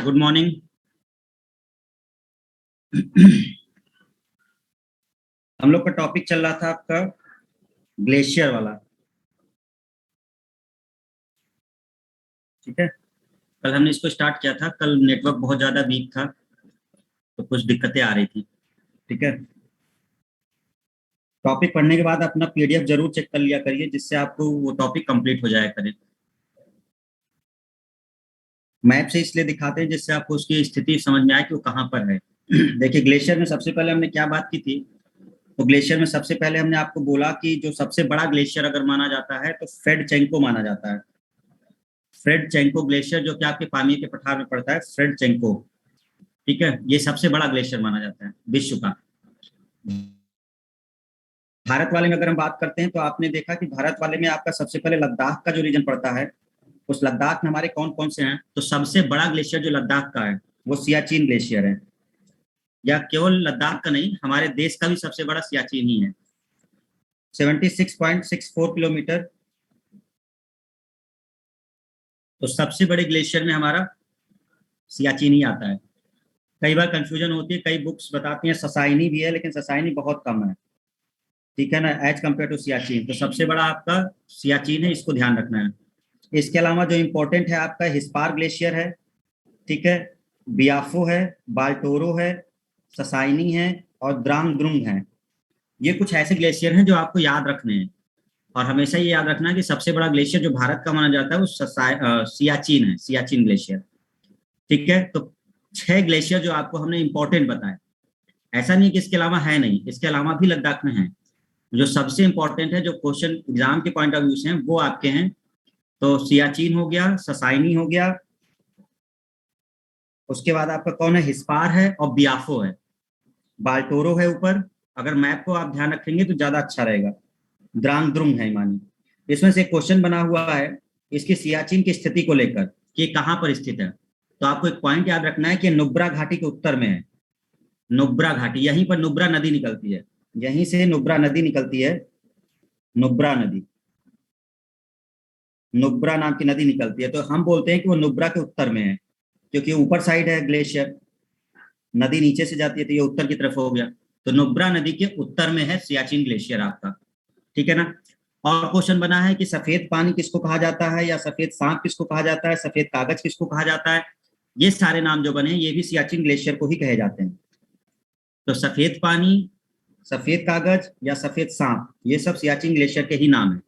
Good morning. हम लोग का टॉपिक चल रहा था आपका ग्लेशियर वाला। ठीक है, कल हमने इसको स्टार्ट किया था। कल नेटवर्क बहुत ज्यादा वीक था तो कुछ दिक्कतें आ रही थी। ठीक है, टॉपिक पढ़ने के बाद अपना पीडीएफ जरूर चेक कर लिया करिए जिससे आपको वो टॉपिक कंप्लीट हो जाया करे। मैप से इसलिए दिखाते हैं जिससे आपको उसकी स्थिति समझ में आए कि वो कहाँ पर है। देखिए, ग्लेशियर में सबसे पहले हमने क्या बात की थी। तो ग्लेशियर में सबसे पहले हमने आपको बोला कि जो सबसे बड़ा ग्लेशियर अगर माना जाता है तो फ्रेडचेंको माना जाता है। फ्रेडचेंको ग्लेशियर जो कि आपके पानी के पठार में पड़ता है, फ्रेडचेंको। ठीक है, ये सबसे बड़ा ग्लेशियर माना जाता है विश्व का। भारत वाले में अगर हम बात करते हैं तो आपने देखा कि भारत वाले में आपका सबसे पहले लद्दाख का जो रीजन पड़ता है, उस लद्दाख में हमारे कौन कौन से हैं। तो सबसे बड़ा ग्लेशियर जो लद्दाख का है वो सियाचिन ग्लेशियर है। या केवल लद्दाख का नहीं, हमारे देश का भी सबसे बड़ा सियाचिन ही है। 76.64 किलोमीटर। तो सबसे बड़े ग्लेशियर में हमारा सियाचिन ही आता है। कई बार कंफ्यूजन होती है, कई बुक्स बताती हैं ससाइनी भी है, लेकिन ससाइनी बहुत कम है। ठीक है ना, एज कम्पेयर टू सियाचिन। तो सबसे बड़ा आपका सियाचिन है, इसको ध्यान रखना है। इसके अलावा जो इम्पोर्टेंट है आपका हिस्पार ग्लेशियर है। ठीक है, बियाफो है, बाल्टोरो है, ससाइनी है और द्रांग द्रुंग है। ये कुछ ऐसे ग्लेशियर हैं जो आपको याद रखने हैं। और हमेशा ये याद रखना है कि सबसे बड़ा ग्लेशियर जो भारत का माना जाता है वो सियाचिन है, सियाचिन ग्लेशियर। ठीक है, तो 6 ग्लेशियर जो आपको हमने इंपॉर्टेंट बताए। ऐसा नहीं कि इसके अलावा है नहीं, इसके अलावा भी लद्दाख में है। जो सबसे इंपॉर्टेंट है, जो क्वेश्चन एग्जाम के पॉइंट ऑफ व्यू से हैं, वो आपके हैं। तो सियाचिन हो गया, ससाइनी हो गया, उसके बाद आपका कौन है, हिस्पार है और बियाफो है। बाल्टोरो है ऊपर। अगर मैप को आप ध्यान रखेंगे तो ज्यादा अच्छा रहेगा। द्रांग द्रुंग है मानी। इसमें से एक क्वेश्चन बना हुआ है इसकी सियाचिन की स्थिति को लेकर कि कहाँ पर स्थित है। तो आपको एक पॉइंट याद रखना है कि नुब्रा घाटी के उत्तर में है। नुब्रा घाटी, यहीं पर नुब्रा नदी निकलती है। यहीं से नुब्रा नदी निकलती है। नुब्रा नदी, नुब्रा नाम की नदी निकलती है। तो हम बोलते हैं कि वो नुब्रा के उत्तर में है, क्योंकि ऊपर साइड है ग्लेशियर। नदी नीचे से जाती है तो ये उत्तर की तरफ हो गया। तो नुब्रा नदी के उत्तर में है सियाचिन ग्लेशियर आपका। ठीक है ना। और क्वेश्चन बना है कि सफेद पानी किसको कहा जाता है, या सफेद सांप किसको कहा जाता है, सफेद कागज किसको कहा जाता है। ये सारे नाम जो बने हैं ये भी सियाचिन ग्लेशियर को ही कहे जाते हैं। तो सफेद पानी, सफेद कागज या सफेद सांप, ये सब सियाचिन ग्लेशियर के ही नाम है।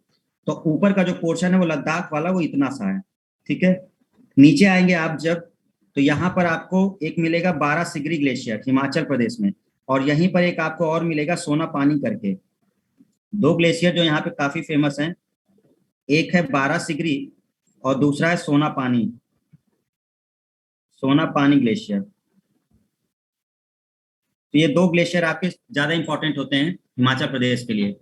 तो ऊपर का जो पोर्शन है वो लद्दाख वाला, वो इतना सा है। ठीक है, नीचे आएंगे आप जब, तो यहाँ पर आपको एक मिलेगा 12 सिगरी ग्लेशियर हिमाचल प्रदेश में। और यहीं पर एक आपको और मिलेगा सोना पानी करके। दो ग्लेशियर जो यहाँ पे काफी फेमस हैं, एक है 12 सिगरी और दूसरा है सोना पानी, सोना पानी ग्लेशियर। तो ये दो ग्लेशियर आपके ज्यादा इंपॉर्टेंट होते हैं हिमाचल प्रदेश के लिए,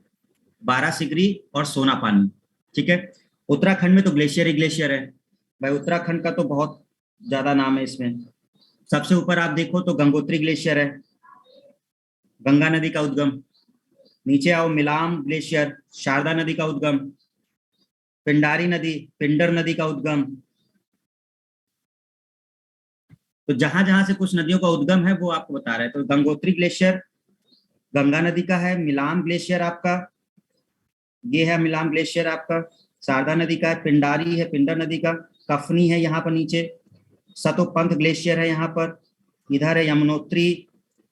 12 सिगरी और सोना पानी। ठीक है, उत्तराखंड में तो ग्लेशियर ही ग्लेशियर है। भाई उत्तराखंड का तो बहुत ज्यादा नाम है इसमें। सबसे ऊपर आप देखो तो गंगोत्री ग्लेशियर है, गंगा नदी का उद्गम। नीचे आओ, मिलाम ग्लेशियर, शारदा नदी का उद्गम। पिंडारी नदी, पिंडर नदी का उद्गम। तो जहां जहां से कुछ नदियों का उद्गम है वो आपको बता रहे हैं। तो गंगोत्री ग्लेशियर गंगा नदी का है। मिलाम ग्लेशियर आपका, ये है मिलाम ग्लेशियर आपका, शारदा नदी का है। पिंडारी है, पिंडर नदी का। कफनी है यहाँ पर नीचे। सतोपंथ ग्लेशियर है यहाँ पर। इधर है यमुनोत्री।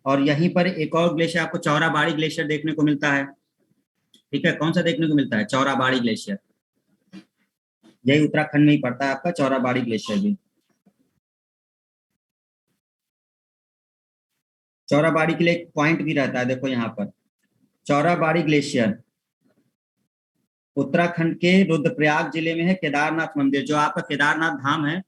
और यहीं पर एक और ग्लेशियर आपको चौराबाड़ी ग्लेशियर देखने को मिलता है। ठीक है, कौन सा देखने को मिलता है, चौराबाड़ी ग्लेशियर। यही उत्तराखंड में ही पड़ता है आपका चौराबाड़ी ग्लेशियर भी। चौराबाड़ी के लिए एक पॉइंट भी रहता है, देखो यहाँ पर चौराबाड़ी ग्लेशियर उत्तराखंड के रुद्रप्रयाग जिले में है। केदारनाथ मंदिर, जो आपका केदारनाथ धाम है,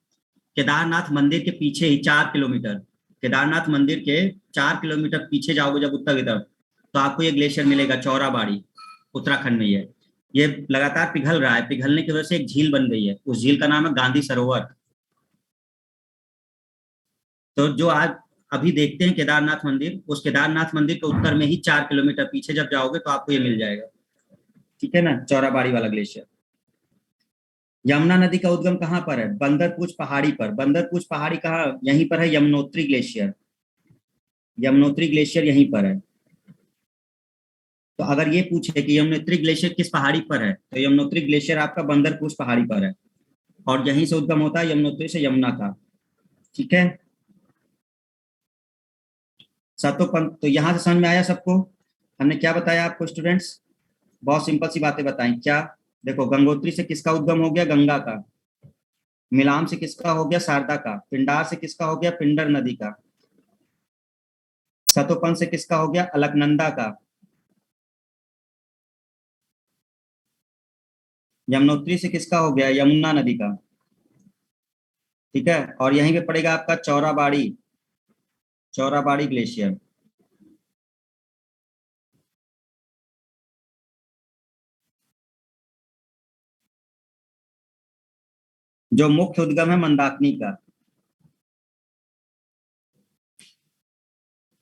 केदारनाथ मंदिर के पीछे ही 4 किलोमीटर, केदारनाथ मंदिर के 4 किलोमीटर पीछे जाओगे जब उत्तर की तरफ, तो आपको ये ग्लेशियर मिलेगा चौराबाड़ी। उत्तराखंड में ये लगातार पिघल रहा है, पिघलने की वजह से एक झील बन गई है, उस झील का नाम है गांधी सरोवर। तो जो आज अभी देखते हैं केदारनाथ मंदिर, उस केदारनाथ मंदिर के उत्तर में ही 4 किलोमीटर पीछे जब जाओगे तो आपको ये मिल जाएगा। ठीक है ना, चौराबाड़ी वाला ग्लेशियर। यमुना नदी का उद्गम कहाँ पर है? बंदरपूछ पहाड़ी पर। बंदरपूछ पहाड़ी कहाँ? यहीं पर है, यमुनोत्री ग्लेशियर। यमुनोत्री ग्लेशियर यहीं पर है। तो अगर ये पूछे कि यमुनोत्री ग्लेशियर किस पहाड़ी पर है, तो यमुनोत्री ग्लेशियर आपका बंदरपूछ पहाड़ी पर है, और यहीं से उद्गम होता है यमुनोत्री से यमुना का। ठीक है, सतोपंथ। तो यहाँ से समझ में आया सबको? हमने क्या बताया आपको स्टूडेंट्स? बहुत सिंपल सी बातें बताई। क्या? देखो, गंगोत्री से किसका उद्गम हो गया? गंगा का। मिलाम से किसका हो गया? शारदा का। पिंडार से किसका हो गया? पिंडर नदी का। सतोपंथ से किसका हो गया? अलकनंदा का। यमुनोत्री से किसका हो गया? यमुना नदी का। ठीक है, और यहीं पे पड़ेगा आपका चौराबाड़ी। चौराबाड़ी ग्लेशियर। जो मुख्य उद्गम है मंदाकिनी का।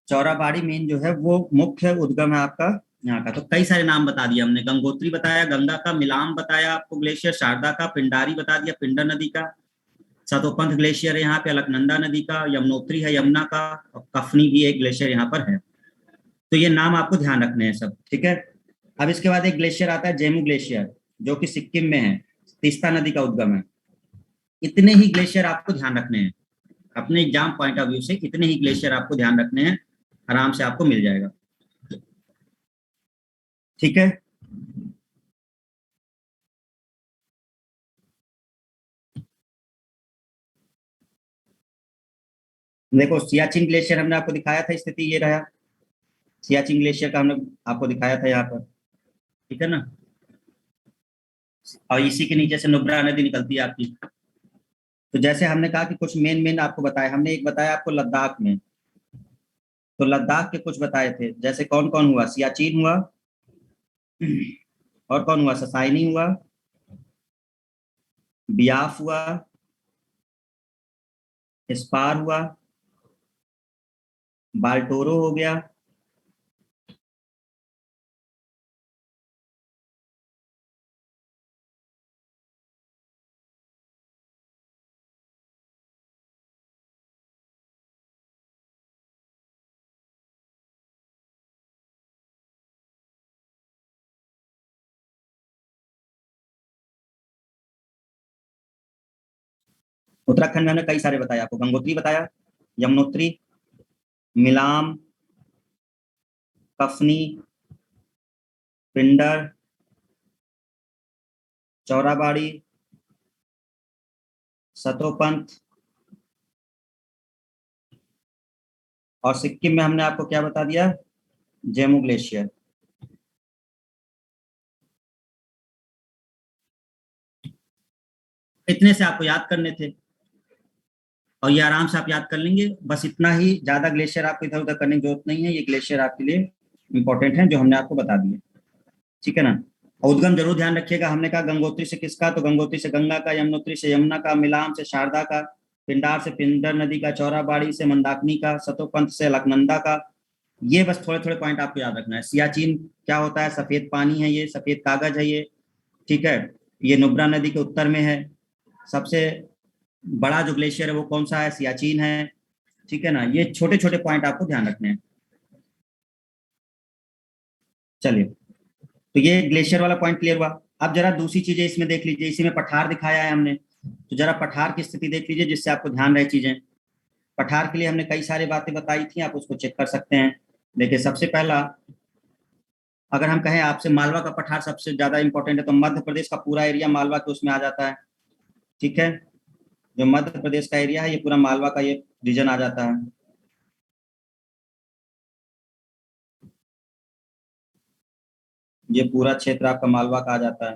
चौराबाड़ी मेन जो है वो मुख्य उद्गम है आपका यहाँ का। तो कई सारे नाम बता दिए हमने। गंगोत्री बताया, गंगा का। मिलाम बताया आपको ग्लेशियर, शारदा का। पिंडारी बता दिया, पिंडर नदी का। सतोपंथ ग्लेशियर है यहाँ पे, अलकनंदा नदी का। यमुनोत्री है यमुना का, और कफनी भी एक ग्लेशियर यहाँ पर है। तो ये नाम आपको ध्यान रखने हैं सब। ठीक है, अब इसके बाद एक ग्लेशियर आता है जेमू ग्लेशियर, जो कि सिक्किम में है। तीस्ता नदी का उद्गम है। इतने ही ग्लेशियर आपको ध्यान रखने हैं अपने एग्जाम पॉइंट ऑफ व्यू से। इतने ही ग्लेशियर आपको ध्यान रखने हैं, आराम से आपको मिल जाएगा। ठीक है, देखो सियाचिन ग्लेशियर हमने आपको दिखाया था, स्थिति ये रहा। सियाचिन ग्लेशियर का हमने आपको दिखाया था यहाँ पर। ठीक है ना, और इसी के नीचे से नुब्रा नदी निकलती है आपकी। तो जैसे हमने कहा कि कुछ मेन मेन आपको बताया, हमने एक बताया आपको लद्दाख में। तो लद्दाख के कुछ बताए थे, जैसे कौन कौन हुआ? सियाचिन हुआ, और कौन हुआ? ससाइनी हुआ, बियाफ हुआ, स्पार हुआ, बाल्टोरो हो गया। उत्तराखंड में हमने कई सारे बताया आपको। गंगोत्री बताया, यमुनोत्री, मिलाम, कफनी, पिंडर, चौराबाड़ी, सतोपंथ, और सिक्किम में हमने आपको क्या बता दिया? जेमू ग्लेशियर। इतने से आपको याद करने थे, और ये आराम से आप याद कर लेंगे। बस इतना ही, ज्यादा ग्लेशियर आपको इधर उधर करने की जरूरत नहीं है। ये ग्लेशियर आपके लिए इंपॉर्टेंट है जो हमने आपको बता दिए। ठीक है ना, और उद्गम जरूर ध्यान रखिएगा। हमने कहा गंगोत्री से किसका? तो गंगोत्री से गंगा का, यमुनोत्री से यमुना का, मिलाम से शारदा का, पिंडार से पिंडर नदी का, चौराबाड़ी से मंदाकिनी का, सतोपंथ से अलकनंदा का। ये बस थोड़े थोड़े पॉइंट आपको याद रखना है। सियाचिन क्या होता है? सफेद पानी है, ये सफेद कागज है ये। ठीक है, ये नुब्रा नदी के उत्तर में है। सबसे बड़ा जो ग्लेशियर है वो कौन सा है? सियाचिन है। ठीक है ना, ये छोटे छोटे पॉइंट आपको ध्यान रखने हैं। चलिए, तो ये ग्लेशियर वाला पॉइंट क्लियर हुआ। अब जरा दूसरी चीजें इसमें देख लीजिए। इसी में पठार दिखाया है हमने, तो जरा पठार की स्थिति देख लीजिए, जिससे आपको ध्यान रहे चीजें। पठार के लिए हमने कई सारी बातें बताई थी, आप उसको चेक कर सकते हैं। देखिए, सबसे पहला, अगर हम कहें आपसे मालवा का पठार सबसे ज्यादा इंपॉर्टेंट है, तो मध्य प्रदेश का पूरा एरिया मालवा के उसमें आ जाता है। ठीक है, जो मध्य प्रदेश का एरिया है ये पूरा मालवा का ये रीजन आ जाता है। ये पूरा क्षेत्र आपका मालवा का आ जाता है।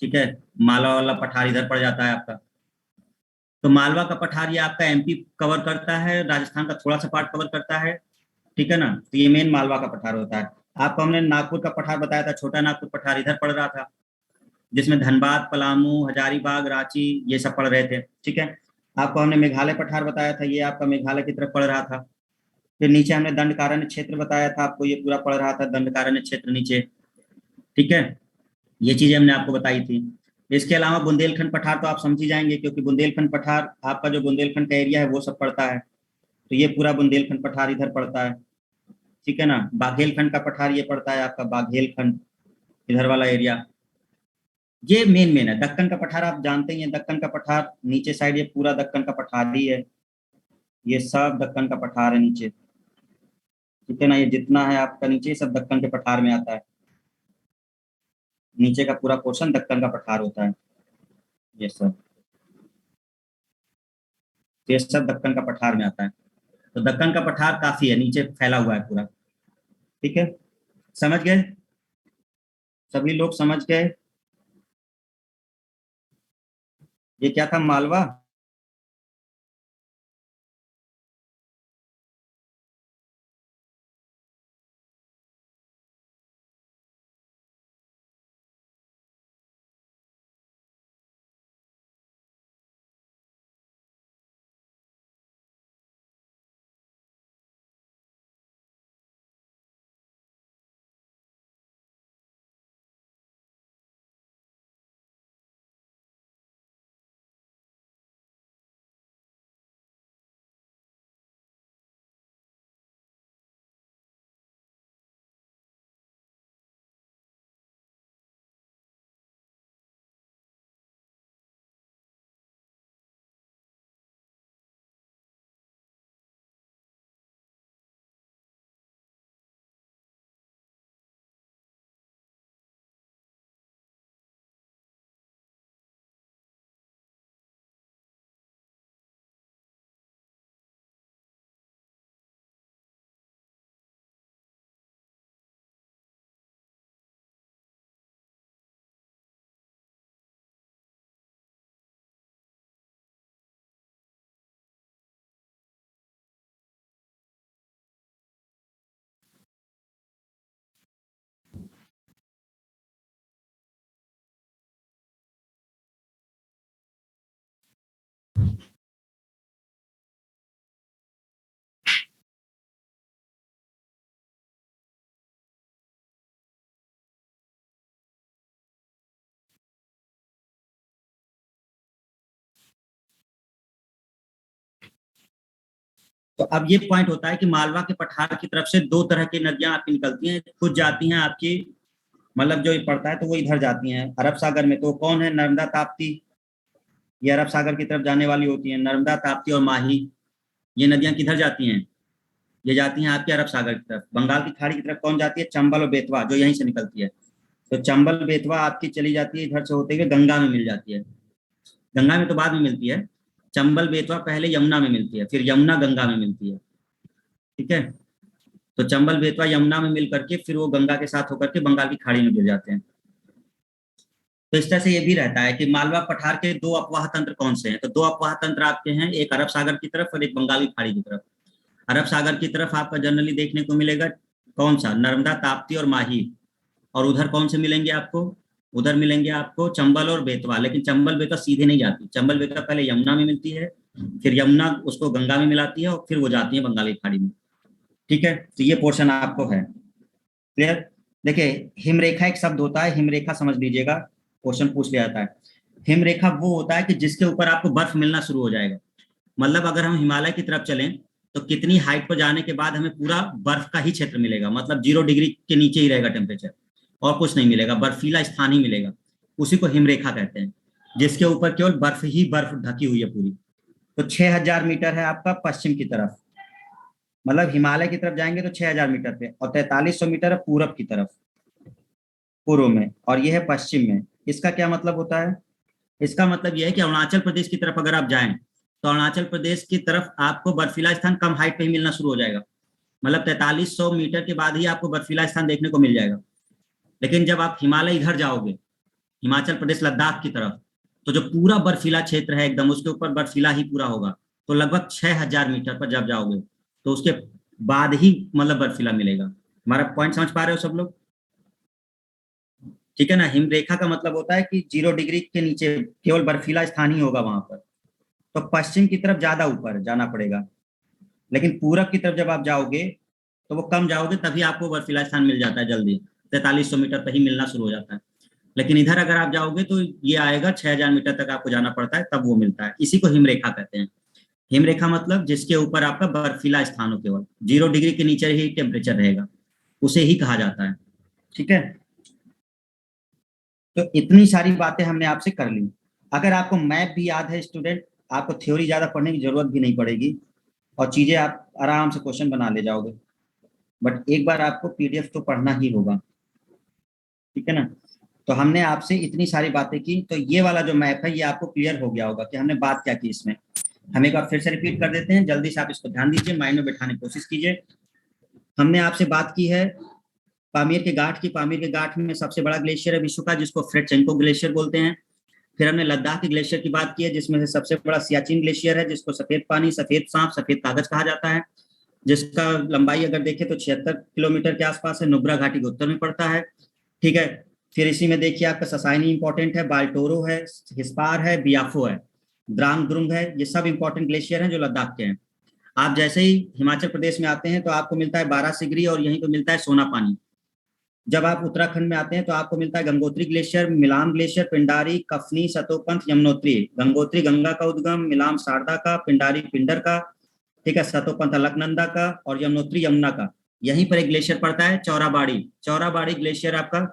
ठीक है, मालवा वाला पठार इधर पड़ जाता है आपका। तो मालवा का पठार ये आपका एमपी कवर करता है, राजस्थान का थोड़ा सा पार्ट कवर करता है। ठीक है ना, तो ये मेन मालवा का पठार होता है। आपको हमने नागपुर का पठार बताया था, छोटा नागपुर पठार इधर पड़ रहा था, जिसमें धनबाद, पलामू, हजारीबाग, रांची ये सब पड़ रहे थे। ठीक है, आपको हमने मेघालय पठार बताया था, ये आपका मेघालय की तरफ पड़ रहा था। फिर नीचे हमने दंडकारण्य क्षेत्र बताया था आपको, ये पूरा पड़ रहा था दंडकारण्य क्षेत्र नीचे। ठीक है, ये चीजें हमने आपको बताई थी। इसके अलावा बुंदेलखंड पठार तो आप समझ ही जाएंगे, क्योंकि बुंदेलखंड पठार आपका जो बुंदेलखंड का एरिया है वो सब पड़ता है, तो ये पूरा बुंदेलखंड पठार इधर पड़ता है, ठीक है ना। बाघेलखंड का पठार ये पड़ता है आपका बाघेलखंड, इधर वाला एरिया। ये मेन है। दक्कन का पठार आप जानते ही हैं, दक्कन का पठार नीचे साइड ये पूरा दक्कन का पठार ही है, ये सब दक्कन का पठार है नीचे, ठीक है ना। ये जितना है आपका नीचे सब दक्कन के पठार में आता है, नीचे का पूरा पोर्शन दक्कन का पठार होता है, ये सब, ये सब दक्कन का पठार में आता है। तो दक्कन का पठार काफी है, नीचे फैला हुआ है पूरा, ठीक है। समझ गए, सभी लोग समझ गए। ये क्या था, मालवा। तो अब ये पॉइंट होता है कि मालवा के पठार की तरफ से दो तरह की नदियां आपकी निकलती हैं, कुछ जाती हैं आपकी, मतलब जो ये पड़ता है तो वो इधर जाती हैं अरब सागर में। तो कौन है, नर्मदा ताप्ती, ये अरब सागर की तरफ जाने वाली होती हैं, नर्मदा ताप्ती और माही। ये नदियां किधर जाती हैं, ये जाती हैं आपके अरब सागर की तरफ। बंगाल की खाड़ी की तरफ कौन जाती है, चंबल और बेतवा, जो यहीं से निकलती है। तो चंबल बेतवा आपकी चली जाती है इधर से होते हुए गंगा में मिल जाती है, गंगा में तो बाद में मिलती है। चंबल बेतवा पहले यमुना में मिलती है, फिर यमुना गंगा में मिलती है, ठीक है। तो चंबल बेतवा यमुना में मिल करके फिर वो गंगा के साथ होकर के बंगाल की खाड़ी में गिर जाते हैं। तो इस तरह से ये भी रहता है कि मालवा पठार के दो अपवाह तंत्र कौन से हैं। तो दो अपवाह तंत्र आपके हैं, एक अरब सागर की तरफ और एक बंगाल की खाड़ी की तरफ। अरब सागर की तरफ आपका जनरली देखने को मिलेगा कौन सा, नर्मदा ताप्ती और माही। और उधर कौन से मिलेंगे आपको, उधर मिलेंगे आपको चंबल और बेतवा। लेकिन चंबल बेतवा सीधे नहीं जाती, चंबल बेतवा पहले यमुना में मिलती है, फिर यमुना उसको गंगा में मिलाती है और फिर वो जाती है बंगाल की खाड़ी में, ठीक है। तो ये पोर्शन आपको है क्लियर। देखिए, हिमरेखा एक शब्द होता है, हिमरेखा समझ लीजिएगा, क्वेश्चन पूछ लिया जाता है। हिमरेखा वो होता है कि जिसके ऊपर आपको बर्फ मिलना शुरू हो जाएगा। मतलब अगर हम हिमालय की तरफ चलें तो कितनी हाइट पर जाने के बाद हमें पूरा बर्फ का ही क्षेत्र मिलेगा, मतलब 0 डिग्री के नीचे ही रहेगा टेम्परेचर, और कुछ नहीं मिलेगा, बर्फीला स्थान ही मिलेगा। उसी को हिमरेखा कहते हैं, जिसके ऊपर केवल बर्फ ही बर्फ ढकी हुई है पूरी। तो 6000 मीटर है आपका पश्चिम की तरफ, मतलब हिमालय की तरफ जाएंगे तो 6000 मीटर पे, और 4300 मीटर है पूरब की तरफ, पूर्व में, और यह है पश्चिम में। इसका क्या मतलब होता है, इसका मतलब यह है कि अरुणाचल प्रदेश की तरफ अगर आप जाएं तो अरुणाचल प्रदेश की तरफ आपको बर्फीला स्थान कम हाइट पे ही मिलना शुरू हो जाएगा, मतलब 4300 मीटर के बाद ही आपको बर्फीला स्थान देखने को मिल जाएगा। लेकिन जब आप हिमालय इधर जाओगे, हिमाचल प्रदेश लद्दाख की तरफ, तो जो पूरा बर्फीला क्षेत्र है एकदम, उसके ऊपर बर्फीला ही पूरा होगा। तो लगभग 6000 मीटर पर जब जाओगे तो उसके बाद ही मतलब बर्फीला मिलेगा। हमारा पॉइंट समझ पा रहे हो सब लोग, ठीक है ना। हिमरेखा का मतलब होता है कि 0 डिग्री के नीचे केवल बर्फीला स्थान ही होगा वहां पर। तो पश्चिम की तरफ ज्यादा ऊपर जाना पड़ेगा, लेकिन पूरब की तरफ जब आप जाओगे तो वो कम जाओगे तभी आपको बर्फीला स्थान मिल जाता है जल्दी, 4300 मीटर पर ही मिलना शुरू हो जाता है। लेकिन इधर अगर आप जाओगे तो ये आएगा 6000 मीटर तक आपको जाना पड़ता है, तब वो मिलता है। इसी को हिमरेखा कहते हैं। हिमरेखा मतलब जिसके ऊपर आपका बर्फीला स्थान हो, केवल 0 डिग्री के नीचे ही टेम्परेचर रहेगा, उसे ही कहा जाता है। ठीक है, तो इतनी सारी बातें हमने आपसे कर ली। अगर आपको मैप भी याद है स्टूडेंट, आपको थ्योरी ज्यादा पढ़ने की जरूरत भी नहीं पड़ेगी, और चीजें आप आराम से क्वेश्चन बना ले जाओगे। बट एक बार आपको पीडीएफ तो पढ़ना ही होगा, ठीक है ना। तो हमने आपसे इतनी सारी बातें की, तो ये वाला जो मैप है ये आपको क्लियर हो गया होगा कि हमने बात क्या की इसमें। हम एक बार फिर से रिपीट कर देते हैं, जल्दी से आप इसको ध्यान दीजिए, माइंड में बैठाने की कोशिश कीजिए। हमने आपसे बात की है पामीर के घाट की। पामीर के घाट में सबसे बड़ा ग्लेशियर है विश्व का, जिसको फ्रेडचेंको ग्लेशियर बोलते हैं। फिर हमने लद्दाख के ग्लेशियर की बात की है, जिसमें से सबसे बड़ा सियाचिन ग्लेशियर है, जिसको सफेद पानी, सफेद सांप, सफेद कागज कहा जाता है, जिसका लंबाई अगर देखें तो 76 किलोमीटर के आसपास है। नुब्रा घाटी के उत्तर में पड़ता है, ठीक है। फिर इसी में देखिए आपका ससाइनी इंपॉर्टेंट है, बाल्टोरो है, हिस्पार है, बियाफो है, द्रांग द्रुंग है। ये सब इंपॉर्टेंट ग्लेशियर हैं जो लद्दाख के हैं। आप जैसे ही हिमाचल प्रदेश में आते हैं तो आपको मिलता है 12 सिगरी, और यहीं पे मिलता है सोना पानी। जब आप उत्तराखंड में आते हैं तो आपको मिलता है गंगोत्री ग्लेशियर, मिलाम ग्लेशियर, पिंडारी, कफनी, सतोपंथ, यमुनोत्री। गंगोत्री गंगा का उद्गम, मिलाम शारदा का, पिंडारी पिंडर का, ठीक है, सतोपंथ अलकनंदा का, और यमुनोत्री यमुना का। यहीं पर एक ग्लेशियर पड़ता है चौराबाड़ी। चौराबाड़ी ग्लेशियर आपका,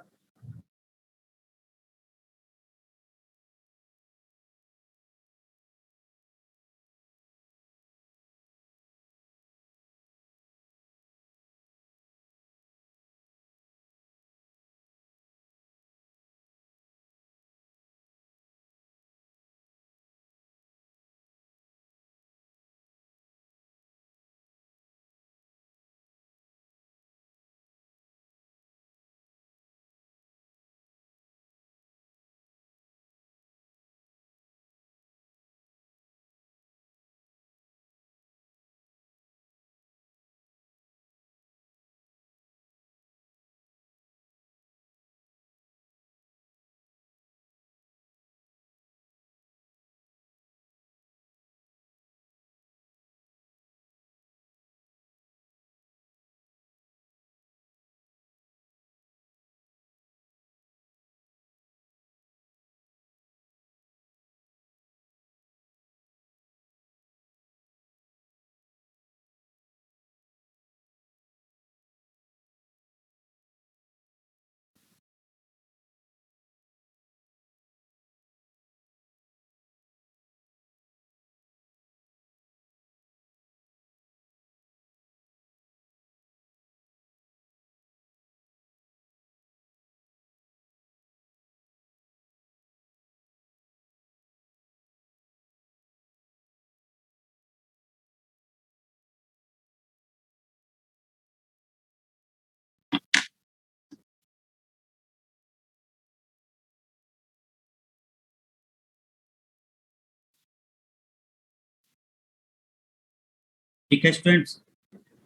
ठीक है स्टूडेंट्स।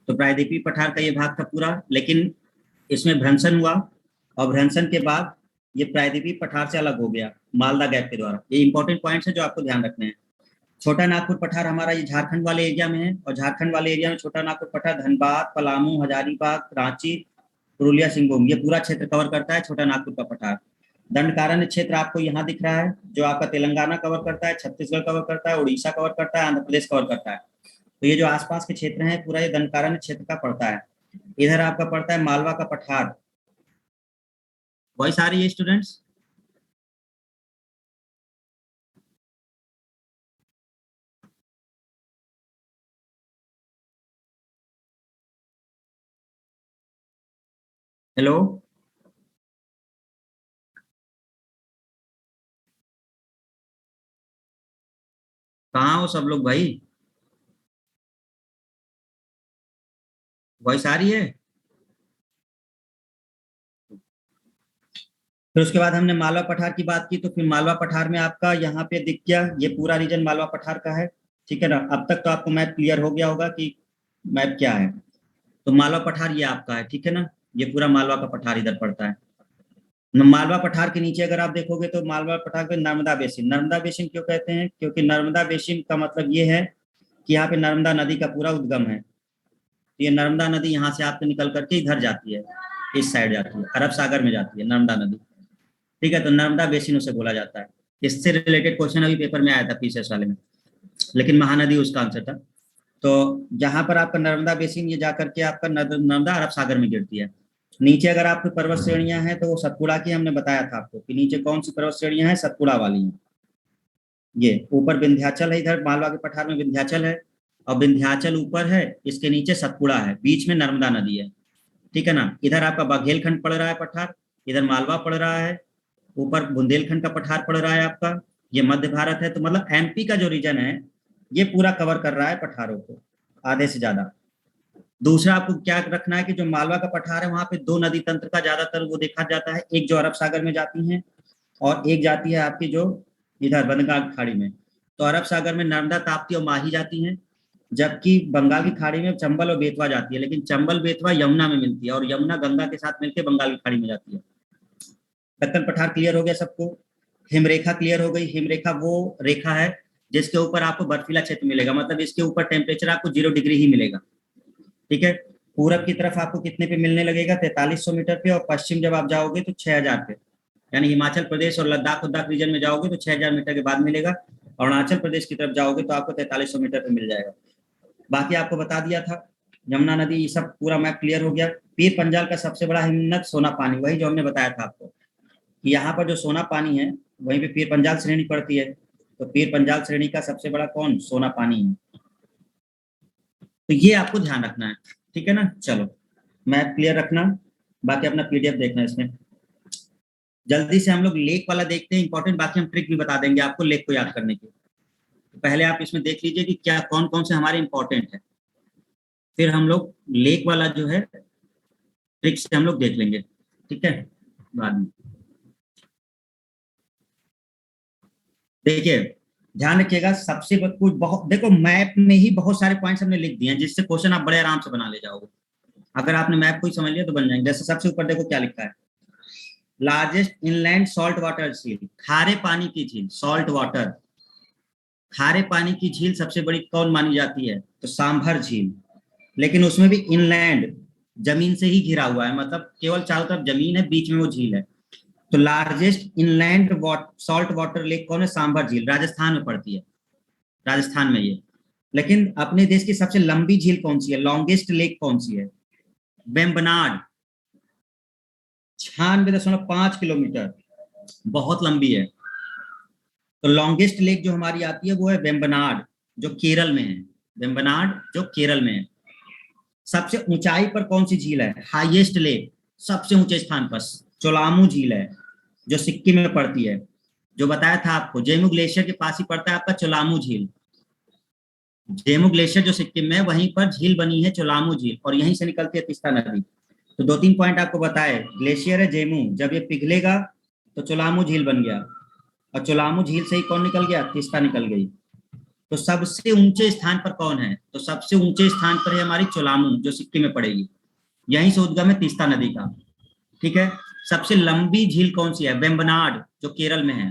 तो प्रायद्वीपीय पठार का ये भाग था पूरा, लेकिन इसमें भ्रंशन हुआ, और भ्रंशन के बाद ये प्रायद्वीपीय पठार से अलग हो गया मालदा गैप के द्वारा। ये इंपॉर्टेंट पॉइंट्स है जो आपको ध्यान रखने हैं। छोटा नागपुर पठार हमारा ये झारखंड वाले एरिया में है, और झारखंड वाले एरिया में छोटा नागपुर पठार धनबाद, पलामू, हजारीबाग, रांची, पुरुलिया, सिंहभूम, ये पूरा क्षेत्र कवर करता है छोटा नागपुर का पठार। दंडकारण्य क्षेत्र आपको यहाँ दिख रहा है, जो आपका तेलंगाना कवर करता है, छत्तीसगढ़ कवर करता है, उड़ीसा कवर करता है, आंध्र प्रदेश कवर करता है। तो ये जो आसपास के क्षेत्र हैं पूरा ये दंडकारण्य क्षेत्र का पड़ता है। इधर आपका पड़ता है मालवा का पठार। वॉइस आ रही है स्टूडेंट्स? हेलो, कहाँ हो सब लोग भाई? वॉइस आ रही है? फिर उसके बाद हमने मालवा पठार की बात की, तो फिर मालवा पठार में आपका यहाँ पे दिख गया, ये पूरा रीजन मालवा पठार का है। ठीक है ना, अब तक तो आपको मैप क्लियर हो गया होगा कि मैप क्या है। तो मालवा पठार ये आपका है, ठीक है ना, ये पूरा मालवा का पठार इधर पड़ता है। मालवा पठार के नीचे अगर आप देखोगे तो मालवा पठार पे नर्मदा बेसिन। नर्मदा बेसिन क्यों कहते हैं? क्योंकि नर्मदा बेसिन का मतलब ये है कि यहाँ पे नर्मदा नदी का पूरा उद्गम है। तो ये नर्मदा नदी यहाँ से आपको निकल करके इधर जाती है, इस साइड जाती है, अरब सागर में जाती है नर्मदा नदी। ठीक है, तो नर्मदा बेसिन उसे बोला जाता है। इससे रिलेटेड क्वेश्चन अभी पेपर में आया था पीसीएस वाले में, लेकिन महानदी उसका आंसर था। तो जहां पर आपका नर्मदा बेसिन ये जाकर के आपका नर्मदा अरब सागर में गिरती है। नीचे अगर आपकी पर्वत श्रेणियां हैं तो वो सतपुड़ा की हमने बताया था आपको कि नीचे कौन सी पर्वत श्रेणियां हैं, सतपुड़ा वाली हैं। ये ऊपर विंध्याचल है, इधर मालवा के पठार में विंध्याचल है, और विंध्याचल ऊपर है, इसके नीचे सतपुड़ा है, बीच में नर्मदा नदी है। ठीक है ना। इधर आपका बघेलखंड पड़ रहा है पठार, इधर मालवा पड़ रहा है, ऊपर बुंदेलखंड का पठार पड़ रहा है आपका, ये मध्य भारत है। तो मतलब एमपी का जो रीजन है ये पूरा कवर कर रहा है पठारों को, आधे से ज्यादा। दूसरा आपको क्या रखना है कि जो मालवा का पठार है वहां पे दो नदी तंत्र का ज्यादातर वो देखा जाता है, एक जो अरब सागर में जाती है और एक जाती है आपकी जो इधर बंगाल की खाड़ी में। तो अरब सागर में नर्मदा, ताप्ती और माही जाती हैं, जबकि बंगाल की खाड़ी में चंबल और बेतवा जाती है, लेकिन चंबल बेतवा यमुना में मिलती है और यमुना गंगा के साथ मिलकर बंगाल की खाड़ी में जाती है। दक्कन पठार क्लियर हो गया सबको। हिमरेखा क्लियर हो गई। हिमरेखा वो रेखा है जिसके ऊपर आपको बर्फीला क्षेत्र मिलेगा, मतलब इसके ऊपर टेम्परेचर आपको 0 डिग्री ही मिलेगा। ठीक है। पूरब की तरफ आपको कितने पे मिलने लगेगा, 4300 मीटर पे, और पश्चिम जब आप जाओगे तो 6000 पे, यानी हिमाचल प्रदेश और लद्दाख उद्दाख रीजन में जाओगे तो 6000 मीटर के बाद मिलेगा, और अरुणाचल प्रदेश की तरफ जाओगे तो आपको 4300 मीटर पे मिल जाएगा। बाकी आपको बता दिया था, यमुना नदी, ये सब पूरा मैप क्लियर हो गया। पीर पंजाल का सबसे बड़ा हिमनद सोना पानी, वही जो हमने बताया था आपको कि यहाँ पर जो सोना पानी है वहीं पे पीर पंजाल श्रेणी पड़ती है। तो पीर पंजाल श्रेणी का सबसे बड़ा कौन, सोना पानी है। तो ये आपको ध्यान रखना है। ठीक है ना। चलो मैप क्लियर रखना, बाकी अपना पीडीएफ देखना इसमें। जल्दी से हम लोग लेक वाला देखते हैं, इंपॉर्टेंट, बाकी हम ट्रिक भी बता देंगे आपको लेक को याद करने की। तो पहले आप इसमें देख लीजिए कि क्या कौन कौन से हमारे इंपॉर्टेंट है, फिर हम लोग लेक वाला जो है ट्रिक से हम लोग देख लेंगे। ठीक है, बाद में देखिए ध्यान रखिएगा। सबसे कुछ बहुत देखो, मैप में ही बहुत सारे पॉइंट्स हमने लिख दिए हैं जिससे क्वेश्चन आप बड़े आराम से बना ले जाओगे। अगर आपने मैप को ही समझ लिया तो बन जाएंगे। जैसे सबसे ऊपर देखो क्या लिखा है, लार्जेस्ट इनलैंड सॉल्ट वाटर झील, खारे पानी की झील, सॉल्ट वाटर, खारे पानी की झील सबसे बड़ी कौन मानी जाती है, तो सांभर झील। लेकिन उसमें भी इनलैंड, जमीन से ही घिरा हुआ है, मतलब केवल चारों तरफ जमीन है, बीच में वो झील है। तो largest inland salt water lake कौन है, सांभर झील, राजस्थान में पड़ती है, राजस्थान में ये। लेकिन अपने देश की सबसे लंबी झील कौन सी है, लॉन्गेस्ट लेक कौन सी है, वेम्बनाड, 96.5 किलोमीटर, बहुत लंबी है। तो लॉन्गेस्ट लेक जो हमारी आती है वो है वेम्बनाड, जो केरल में है, वेम्बनाड जो केरल में है। सबसे ऊंचाई पर कौन सी झील है, हाईएस्ट लेक, सबसे ऊंचे स्थान पर चोलामू झील है, जो सिक्किम में पड़ती है। जो बताया था आपको, जेमू ग्लेशियर के पास ही पड़ता है आपका चोलामू झील। जेमू ग्लेशियर जो सिक्किम में है वहीं पर झील बनी है चोलामू झील, और यहीं से निकलती है तीस्ता नदी। तो दो तीन पॉइंट आपको बताए, ग्लेशियर है जेमू, जब ये पिघलेगा तो चोलामू झील बन गया, और चोलामू झील से ही कौन निकल गया, तीस्ता निकल गई। तो सबसे ऊंचे स्थान पर कौन है, तो सबसे ऊंचे स्थान पर है हमारी चोलामू, जो सिक्किम में पड़ेगी, यहीं से उद्गम है तीस्ता नदी का। ठीक है। सबसे लंबी झील कौन सी है, वेम्बनाड जो केरल में है।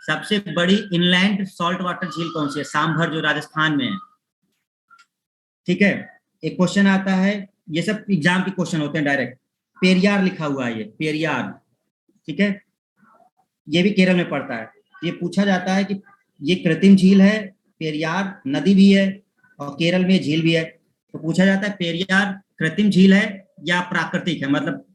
सबसे बड़ी इनलैंड सॉल्ट वाटर झील कौन सी है, सांभर जो राजस्थान में है। ठीक है। एक क्वेश्चन आता है, ये सब एग्जाम के क्वेश्चन होते हैं डायरेक्ट, पेरियार लिखा हुआ है, ये पेरियार। ठीक है, ये भी केरल में पड़ता है। ये पूछा जाता है कि ये कृत्रिम झील है, पेरियार नदी भी है और केरल में झील भी है। तो पूछा जाता है पेरियार कृत्रिम झील है या प्राकृतिक है, मतलब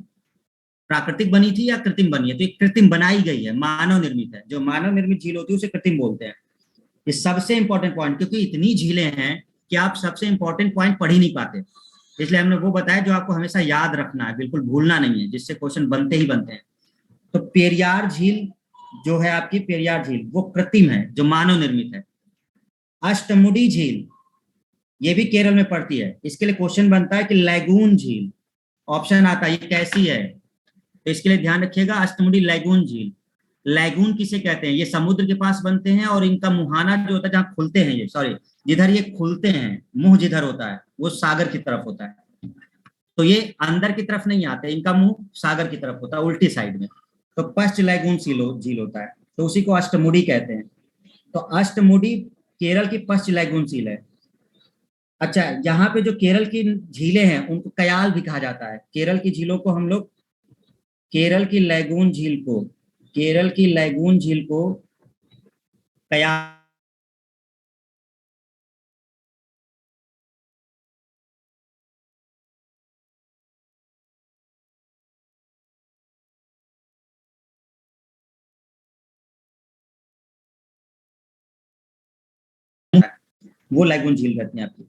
प्राकृतिक बनी थी या कृत्रिम बनी है। तो ये कृत्रिम बनाई गई है, मानव निर्मित है। जो मानव निर्मित झील होती है उसे कृत्रिम बोलते हैं। ये सबसे इंपॉर्टेंट पॉइंट, क्योंकि इतनी झीलें हैं कि आप सबसे इंपॉर्टेंट पॉइंट पढ़ ही नहीं पाते, इसलिए हमने वो बताया जो आपको हमेशा याद रखना है, बिल्कुल भूलना नहीं है, जिससे क्वेश्चन बनते ही बनते हैं। तो पेरियार झील जो है आपकी, पेरियार झील वो कृत्रिम है, जो मानव निर्मित है। अष्टमुडी झील, ये भी केरल में पड़ती है। इसके लिए क्वेश्चन बनता है कि लैगून झील, ऑप्शन आता है ये कैसी है, तो इसके लिए ध्यान रखिएगा, अष्टमुडी लैगून झील। लैगून किसे कहते हैं, ये समुद्र के पास बनते हैं, और इनका मुहाना जो होता है, जहाँ खुलते हैं ये, सॉरी, जिधर ये खुलते हैं, मुंह जिधर होता है वो सागर की तरफ होता है। तो ये अंदर की तरफ नहीं आते, इनका मुंह सागर की तरफ होता है, उल्टी साइड में। तो पश्च लैगून झील होता है, तो उसी को अष्टमुडी कहते हैं। तो अष्टमुडी केरल की पश्च लैगून झील है। अच्छा, यहाँ पे जो केरल की झीलें हैं उनको कयाल भी कहा जाता है। केरल की झीलों को हम लोग, केरल की लैगून झील को केरल की लैगून झील को कया वो लैगून झील रहती है आपकी।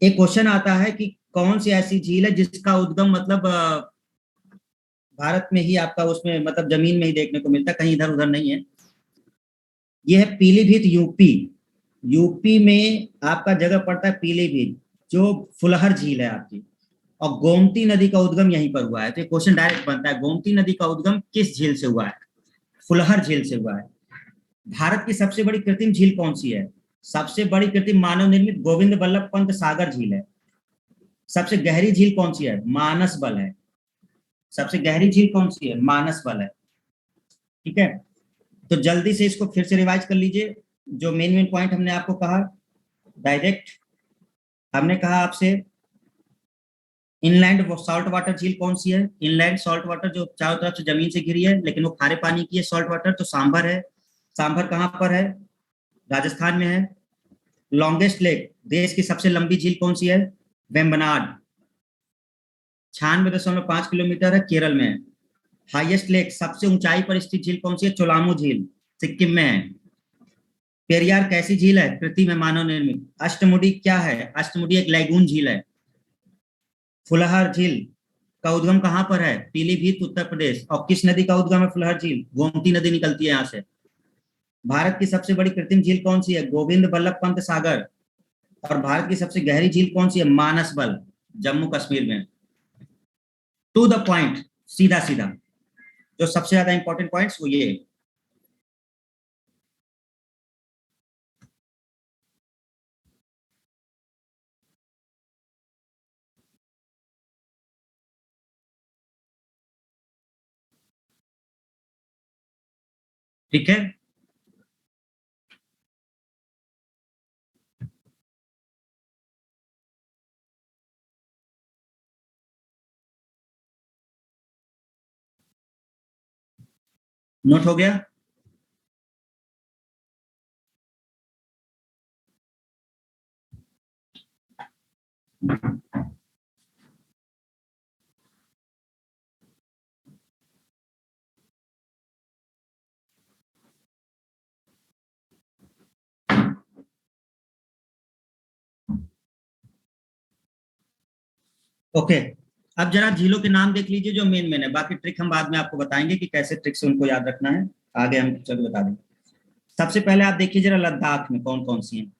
एक क्वेश्चन आता है कि कौन सी ऐसी झील है जिसका उद्गम मतलब भारत में ही आपका उसमें मतलब जमीन में ही देखने को मिलता है, कहीं इधर उधर नहीं है। ये है पीलीभीत, यूपी। यूपी में आपका जगह पड़ता है पीलीभीत, जो फुलहर झील है आपकी। और गोमती नदी का उद्गम यहीं पर हुआ है। तो ये क्वेश्चन डायरेक्ट बनता है, गोमती नदी का उद्गम किस झील से हुआ है? फुलहर झील से हुआ है। भारत की सबसे बड़ी कृत्रिम झील कौन सी है? सबसे बड़ी कृत्रिम मानव निर्मित गोविंद बल्लभ पंत सागर झील है। सबसे गहरी झील कौन सी है? मानस बल है। सबसे गहरी झील कौन सी है? मानस बल है। ठीक है, तो जल्दी से इसको फिर से रिवाइज कर लीजिए। जो मेन मेन पॉइंट हमने आपको कहा, डायरेक्ट हमने कहा आपसे इनलैंड सॉल्ट वाटर झील कौन सी है? इनलैंड सॉल्ट वाटर जो चारों तरफ से जमीन से घिरी है लेकिन वो खारे पानी की है, सॉल्ट वाटर, तो सांभर है। सांभर कहाँ पर है? राजस्थान में है। लॉन्गेस्ट लेक, देश की सबसे लंबी झील कौन सी है? वेम्बनाड, 96.5 किलोमीटर है, केरल में है। हाईएस्ट लेक, सबसे ऊंचाई पर स्थित झील कौन सी है? चोलामू झील, सिक्किम में है। पेरियार कैसी झील है? कृत्रिम है, मानव निर्मित। अष्टमुडी क्या है? अष्टमुडी एक लैगून झील है। फुलहर झील का उद्गम कहाँ पर है? पीलीभीत, उत्तर प्रदेश। और किस नदी का उद्गम है फुलहर झील? गोमती नदी निकलती है यहाँ से। भारत की सबसे बड़ी कृत्रिम झील कौन सी है? गोविंद बल्लभ पंत सागर। और भारत की सबसे गहरी झील कौन सी है? मानस बल, जम्मू कश्मीर में। टू द पॉइंट, सीधा सीधा। जो सबसे ज्यादा इंपॉर्टेंट पॉइंट्स वो ये। ठीक है, नोट हो गया। ओके, अब जरा झीलों के नाम देख लीजिए जो मेन मेन है। बाकी ट्रिक हम बाद में आपको बताएंगे कि कैसे ट्रिक से उनको याद रखना है, आगे हम चलो बता देंगे। सबसे पहले आप देखिए जरा लद्दाख में कौन कौन सी हैं।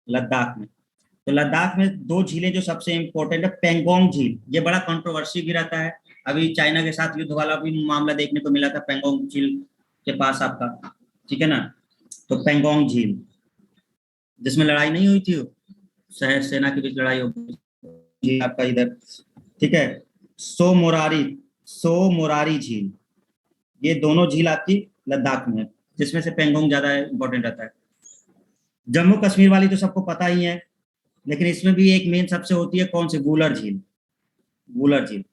लद्दाख में, तो लद्दाख में दो झीलें जो सबसे इंपॉर्टेंट है। पेंगोंग झील, ये बड़ा कंट्रोवर्सी भी रहता है। अभी चाइना के साथ युद्ध वाला भी मामला देखने को मिला था पेंगोंग झील के पास आपका। ठीक है ना? तो पेंगोंग झील जिसमें लड़ाई नहीं हुई थी, शहर सेना के बीच लड़ाई हो गई थी आपका इधर। ठीक है, सो मोरारी, सो मोरारी झील, ये दोनों झील आपकी लद्दाख में है, जिसमें से पेंगोंग ज्यादा इंपॉर्टेंट रहता है। जम्मू कश्मीर वाली तो सबको पता ही है, लेकिन इसमें भी एक मेन सबसे होती है, कौन सी? वूलर झील। वूलर झील,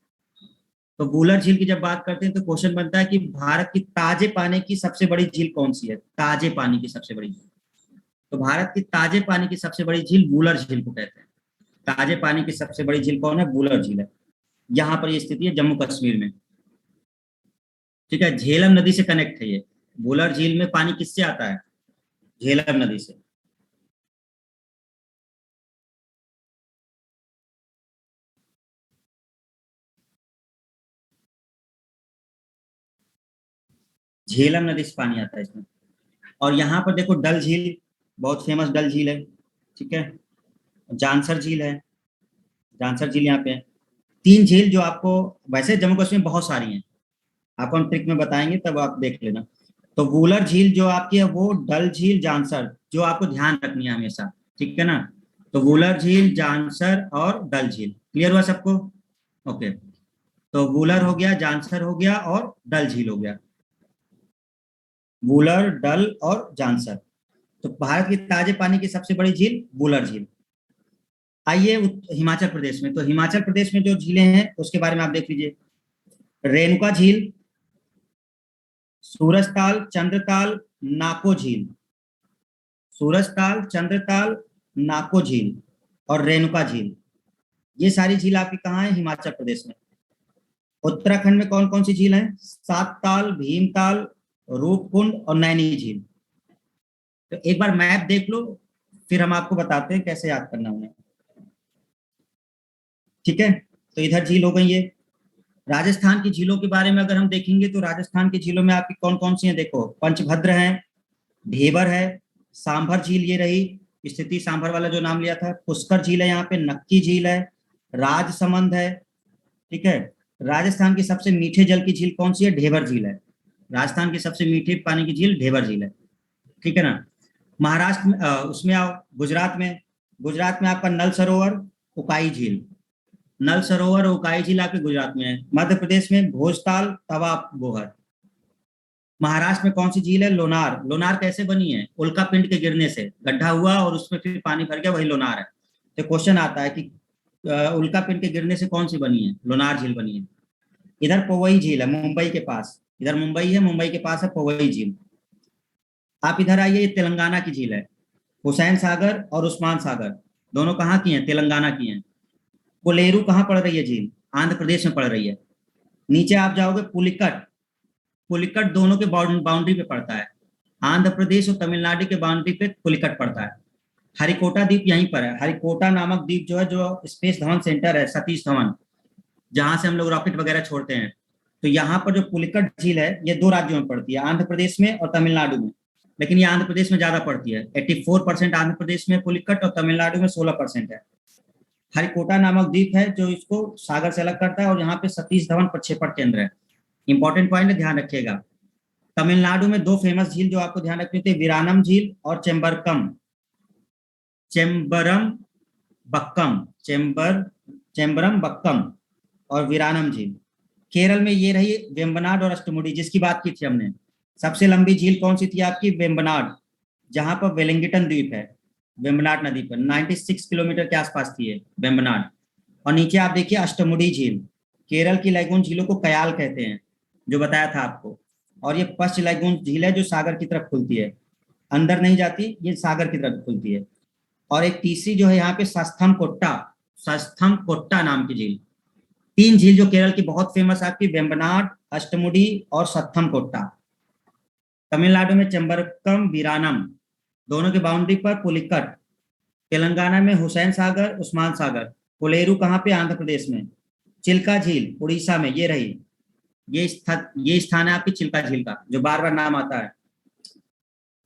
तो वूलर झील की जब बात करते हैं तो क्वेश्चन बनता है कि भारत की ताजे पानी की सबसे बड़ी झील कौन सी है? ताजे पानी की सबसे बड़ी झील, तो भारत की ताजे पानी की सबसे बड़ी झील वूलर झील को कहते हैं। ताजे पानी की सबसे बड़ी झील कौन है? वूलर झील है। यहाँ पर ये स्थिति है जम्मू कश्मीर में। ठीक है, झेलम नदी से कनेक्ट है ये। वूलर झील में पानी किससे आता है? झेलम नदी से। झेलम नदी से पानी आता है इसमें। और यहाँ पर देखो डल झील, बहुत फेमस डल झील है। ठीक है, जानसर झील है। जानसर झील यहाँ पे है। तीन झील जो आपको, वैसे जम्मू कश्मीर में बहुत सारी हैं, आपको हम ट्रिक में बताएंगे तब आप देख लेना। तो वूलर झील जो आपकी है वो डल झील, जानसर, जो आपको ध्यान रखनी है हमेशा। ठीक है ना? तो वूलर झील, जानसर और डल झील, क्लियर हुआ सबको? ओके, तो वूलर हो गया, जानसर हो गया और डल झील हो गया। वूलर, डल और जानसर। तो भारत की ताजे पानी की सबसे बड़ी झील वूलर झील। आइए हिमाचल प्रदेश में, तो हिमाचल प्रदेश में जो झीलें हैं उसके बारे में आप देख लीजिए। रेणुका झील, सूरजताल, चंद्रताल, नाको झील। सूरजताल, चंद्रताल, नाको झील और रेणुका झील, ये सारी झील आपकी कहाँ है? हिमाचल प्रदेश में। उत्तराखंड में कौन कौन सी झील है? सातताल, भीमताल, रूपकुंड और नैनी झील। तो एक बार मैप देख लो, फिर हम आपको बताते हैं कैसे याद करना उन्हें। ठीक है, तो इधर झील हो गई ये। राजस्थान की झीलों के बारे में अगर हम देखेंगे तो राजस्थान की झीलों में आपकी कौन कौन सी हैं? देखो, पंचभद्र है, ढेबर है, सांभर झील ये रही, स्थिति सांभर वाला जो नाम लिया था, पुष्कर झील है, यहाँ पे नक्की झील है, राजसमंद है। ठीक है, राजस्थान की सबसे मीठे जल की झील कौन सी है? ढेबर झील है। राजस्थान की सबसे मीठे पानी की झील ढेबर झील है। ठीक है ना। महाराष्ट्र में उसमें आओ, गुजरात में। गुजरात में आपका नल सरोवर, उकाई झील। नल सरोवर और उकाई झील आपके गुजरात में है। मध्य प्रदेश में भोजताल, तवा बोहर। महाराष्ट्र में कौन सी झील है? लोनार। लोनार कैसे बनी है? उल्का पिंड के गिरने से गड्ढा हुआ और उसमें फिर पानी भर गया, वही लोनार है। तो क्वेश्चन आता है कि उल्का पिंड के गिरने से कौन सी बनी है? लोनार झील बनी है। इधर पोवई झील है, मुंबई के पास। इधर मुंबई है, मुंबई के पास है पोवई झील। आप इधर आइए, ये तेलंगाना की झील है, हुसैन सागर और उस्मान सागर। दोनों कहाँ की हैं? तेलंगाना की हैं। कोलेरू कहाँ पड़ रही है झील? आंध्र प्रदेश में पड़ रही है। नीचे आप जाओगे, पुलिकट। पुलिकट दोनों के बाउंड्री पे पड़ता है। आंध्र प्रदेश और तमिलनाडु के बाउंड्री पे पुलिकट पड़ता है। हरिकोटा द्वीप यहीं पर है। हरिकोटा नामक द्वीप जो है, जो स्पेस धवन सेंटर है, सतीश धवन, जहां से हम लोग रॉकेट वगैरह छोड़ते हैं। तो यहाँ पर जो पुलिकट झील है, ये दो राज्यों में पड़ती है, आंध्र प्रदेश में और तमिलनाडु में। लेकिन ये आंध्र प्रदेश में ज्यादा पड़ती है, 84% आंध्र प्रदेश में पुलिकट और तमिलनाडु में 16% है। हरिकोटा नामक द्वीप है जो इसको सागर से अलग करता है, और यहाँ पे सतीश धवन प्रक्षेपण केंद्र है। इंपॉर्टेंट पॉइंट है, ध्यान रखिएगा। तमिलनाडु में दो फेमस झील जो आपको ध्यान रखनी थी, वीरानम झील और चेम्बरकम, चेम्बरम बक्कम, चेम्बरम बक्कम और वीरानम झील। केरल में ये रही वेम्बनाड और अष्टमुडी, जिसकी बात की थी हमने। सबसे लंबी झील कौन सी थी आपकी? वेम्बनाड, जहां पर वेलिंगटन द्वीप है, वेम्बनाड नदी पर 96 किलोमीटर के आसपास थी ये वेम्बनाड। और नीचे आप देखिए अष्टमुडी झील। केरल की लैगून झीलों को कयाल कहते हैं, जो बताया था आपको। और ये पश्च लैगून झील है, जो सागर की तरफ खुलती है, अंदर नहीं जाती, ये सागर की तरफ खुलती है। और एक तीसरी जो है यहाँ पे सस्थम कोट्टा, सस्थम कोट्टा नाम की झील। तीन झील जो केरल की बहुत फेमस आपकी, वेम्बनाड, अष्टमुडी और सत्थम कोट्टा। तमिलनाडु में चंबरकम, वीरानम, दोनों के बाउंड्री पर पुलिकट। तेलंगाना में हुसैन सागर, उस्मान सागर। कोलेरू कहाँ पे? आंध्र प्रदेश में। चिल्का झील उड़ीसा में, ये रही। ये स्थान है आपकी चिल्का झील का, जो बार बार नाम आता है।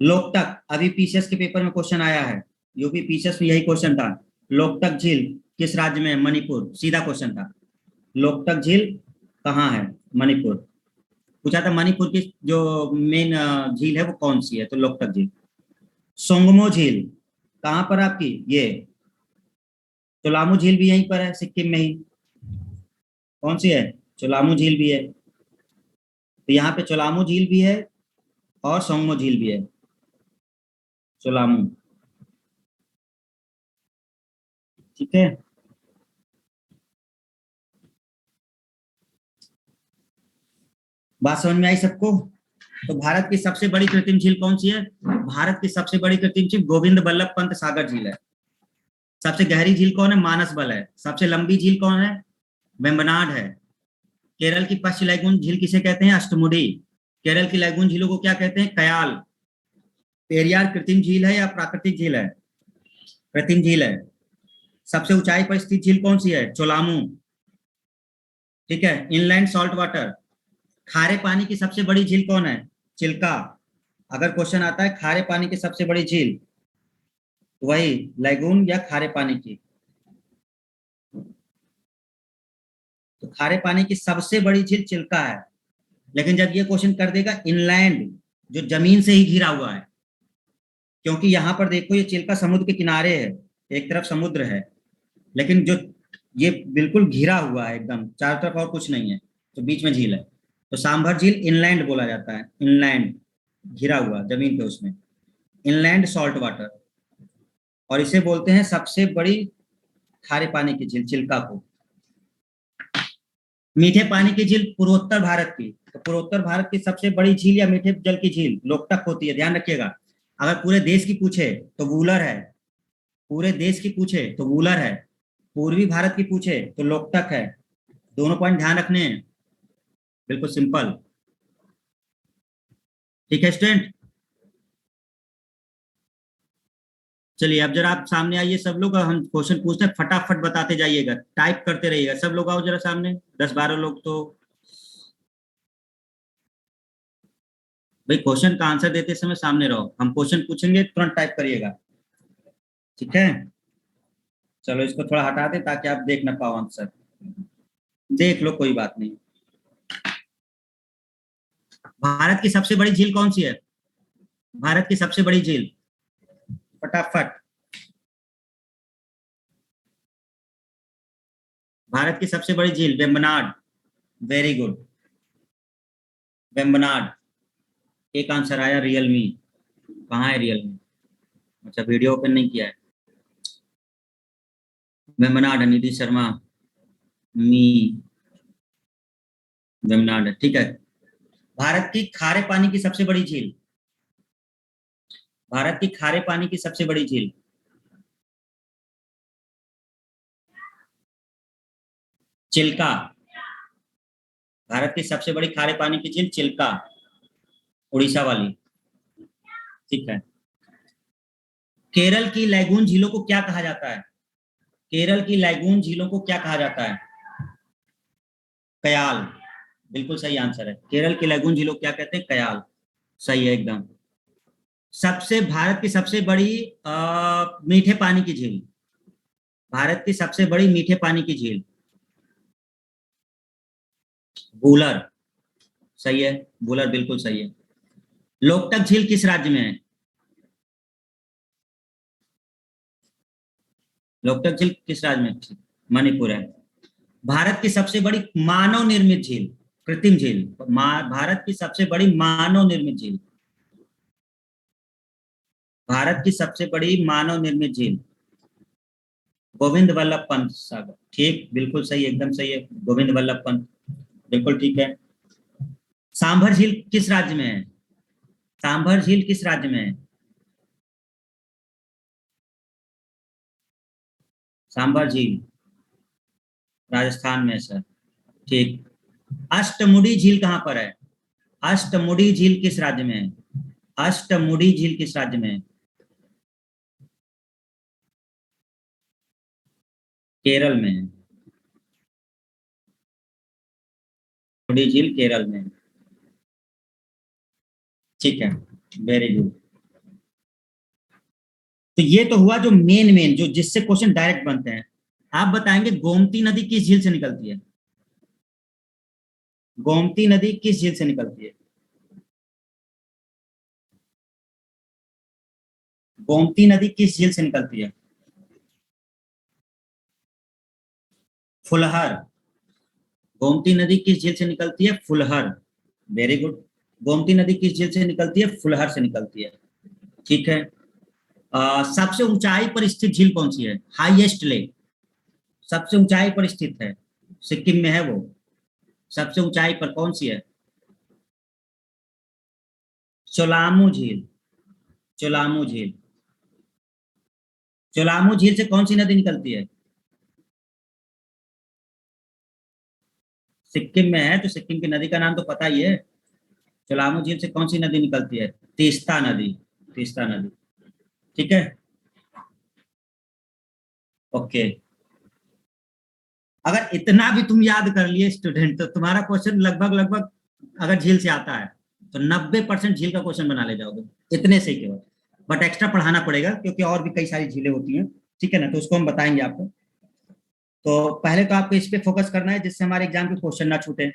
लोकटक, अभी पीसीएस के पेपर में क्वेश्चन आया है, यूपी पीसीएस में यही क्वेश्चन था। लोकटक झील किस राज्य में है? मणिपुर, सीधा क्वेश्चन था। लोकटक झील कहाँ है? मणिपुर। पूछा था मणिपुर की जो मेन झील है वो कौन सी है, तो लोकटक झील। सोंगमो झील कहाँ पर आपकी? ये चोलामू झील भी यहीं पर है, सिक्किम में ही। कौन सी है? चोलामू झील भी है। तो यहाँ पे चोलामू झील भी है और सोंगमो झील भी है। चोलामू, ठीक है। बात समझ में आई सबको? तो भारत की सबसे बड़ी कृत्रिम झील कौन सी है? भारत की सबसे बड़ी कृत्रिम झील गोविंद बल्लभ पंत सागर झील है। सबसे गहरी झील कौन है? मानस बल है। सबसे लंबी झील कौन है? वेम्बनाड है। केरल की पश्च लैगून झील किसे कहते हैं? अष्टमुडी। केरल की लैगून झीलों को क्या कहते हैं? कयाल। पेरियार कृत्रिम झील है या प्राकृतिक झील है? कृत्रिम झील है। सबसे ऊंचाई पर स्थित झील कौन सी है? चोलामू। ठीक है, इनलैंड सॉल्ट वाटर। खारे पानी की सबसे बड़ी झील कौन है? चिल्का। अगर क्वेश्चन आता है खारे पानी की सबसे बड़ी झील, वही लैगून या खारे पानी की। तो खारे पानी की सबसे बड़ी झील चिल्का है। लेकिन जब ये क्वेश्चन कर देगा इनलैंड, जो जमीन से ही घिरा हुआ है, क्योंकि यहाँ पर देखो ये चिल्का समुद्र के किनारे है, एक तरफ समुद्र है, लेकिन जो ये बिल्कुल घिरा हुआ है एकदम चारों तरफ, और कुछ नहीं है, तो बीच में झील है। तो सांभर झील इनलैंड बोला जाता है, इनलैंड, घिरा हुआ जमीन पे, उसमें इनलैंड सॉल्ट वाटर। और इसे बोलते हैं सबसे बड़ी खारे पानी की झील, चिल्का को। मीठे पानी की झील पूर्वोत्तर भारत की, तो पूर्वोत्तर भारत की सबसे बड़ी झील या मीठे जल की झील लोकटक होती है, ध्यान रखिएगा। अगर पूरे देश की पूछे तो वूलर है, पूरे देश की पूछे तो वूलर है, पूर्वी भारत की पूछे तो लोकटक है। दोनों पॉइंट ध्यान रखने हैं, बिल्कुल सिंपल। ठीक है स्टूडेंट, चलिए अब जरा आप सामने आइए सब लोग, हम क्वेश्चन पूछते हैं, फटाफट बताते जाइएगा, टाइप करते रहिएगा। सब लोग आओ जरा सामने, 10-12 लोग तो। भाई क्वेश्चन का आंसर देते समय सामने रहो, हम क्वेश्चन पूछेंगे तुरंत टाइप करिएगा, ठीक है। चलो इसको थोड़ा हटा दे ताकि आप देख ना पाओ आंसर, देख लो कोई बात नहीं। भारत की सबसे बड़ी झील कौन सी है? भारत की सबसे बड़ी झील, फटाफट। भारत की सबसे बड़ी झील वेम्बनाड, वेरी गुड, वेम्बनाड। एक आंसर आया रियलमी, कहाँ है रियलमी? अच्छा वीडियो ओपन नहीं किया है। वेम्बनाड, निधि शर्मा, मी, वेम्बनाड, ठीक है। भारत की खारे पानी की सबसे बड़ी झील, भारत की खारे पानी की सबसे बड़ी झील, चिल्का। भारत की सबसे बड़ी खारे पानी की झील चिल्का, उड़ीसा वाली, ठीक है। केरल की लैगून झीलों को क्या कहा जाता है? केरल की लैगून झीलों को क्या कहा जाता है? कयाल, बिल्कुल सही आंसर है। केरल की लैगून झीलों को क्या कहते हैं? कयाल, सही है एकदम। सबसे भारत की सबसे बड़ी मीठे पानी की झील, भारत की सबसे बड़ी मीठे पानी की झील, वूलर, सही है, वूलर बिल्कुल सही है। लोकटक झील किस राज्य में है? लोकटक झील किस राज्य में है? मणिपुर है। भारत की सबसे बड़ी मानव निर्मित झील, कृत्रिम झील, भारत की सबसे बड़ी मानव निर्मित झील, भारत की सबसे बड़ी मानव निर्मित झील, गोविंद वल्लभ पंत सागर, ठीक, बिल्कुल सही, एकदम सही है, गोविंद वल्लभ पंत, बिल्कुल ठीक है। सांभर झील किस राज्य में है? सांभर झील किस राज्य में है? सांभर झील राजस्थान में है सर, ठीक। अष्टमुडी झील कहाँ पर है? अष्टमुडी झील किस राज्य में है? अष्टमुडी झील किस राज्य में है? केरल में है, मुडी झील केरल में है, ठीक है, वेरी गुड। तो ये तो हुआ जो मेन मेन जो जिससे क्वेश्चन डायरेक्ट बनते हैं। आप बताएंगे गोमती नदी किस झील से निकलती है? गोमती नदी किस झील से निकलती है? गोमती नदी किस झील से निकलती है? फुलहर, गोमती नदी किस झील से निकलती है? Phulhar, very good. गोमती नदी किस झील से निकलती है? फुलहर से निकलती है, ठीक है। सबसे ऊंचाई पर स्थित झील कौन सी है? हाईएस्ट लेक, सबसे ऊंचाई पर स्थित है, सिक्किम में है वो, सबसे ऊंचाई पर कौन सी है? चोलामू झील, चोलामू झील, चोलामू झील से कौन सी नदी निकलती है? सिक्किम में है तो सिक्किम की नदी का नाम तो पता ही है। चोलामू झील से कौन सी नदी निकलती है? तीस्ता नदी, तीस्ता नदी, ठीक है, ओके। अगर इतना भी तुम याद कर लिए स्टूडेंट तो तुम्हारा क्वेश्चन लगभग लगभग, अगर झील से आता है तो 90% झील का क्वेश्चन बना ले जाओगे, इतने से केवल। बट एक्स्ट्रा पढ़ाना पड़ेगा क्योंकि और भी कई सारी झीलें होती हैं, ठीक है ना, तो उसको हम बताएंगे आपको। तो पहले तो आपको इस पे फोकस करना है जिससे हमारे एग्जाम के क्वेश्चन ना छूटे,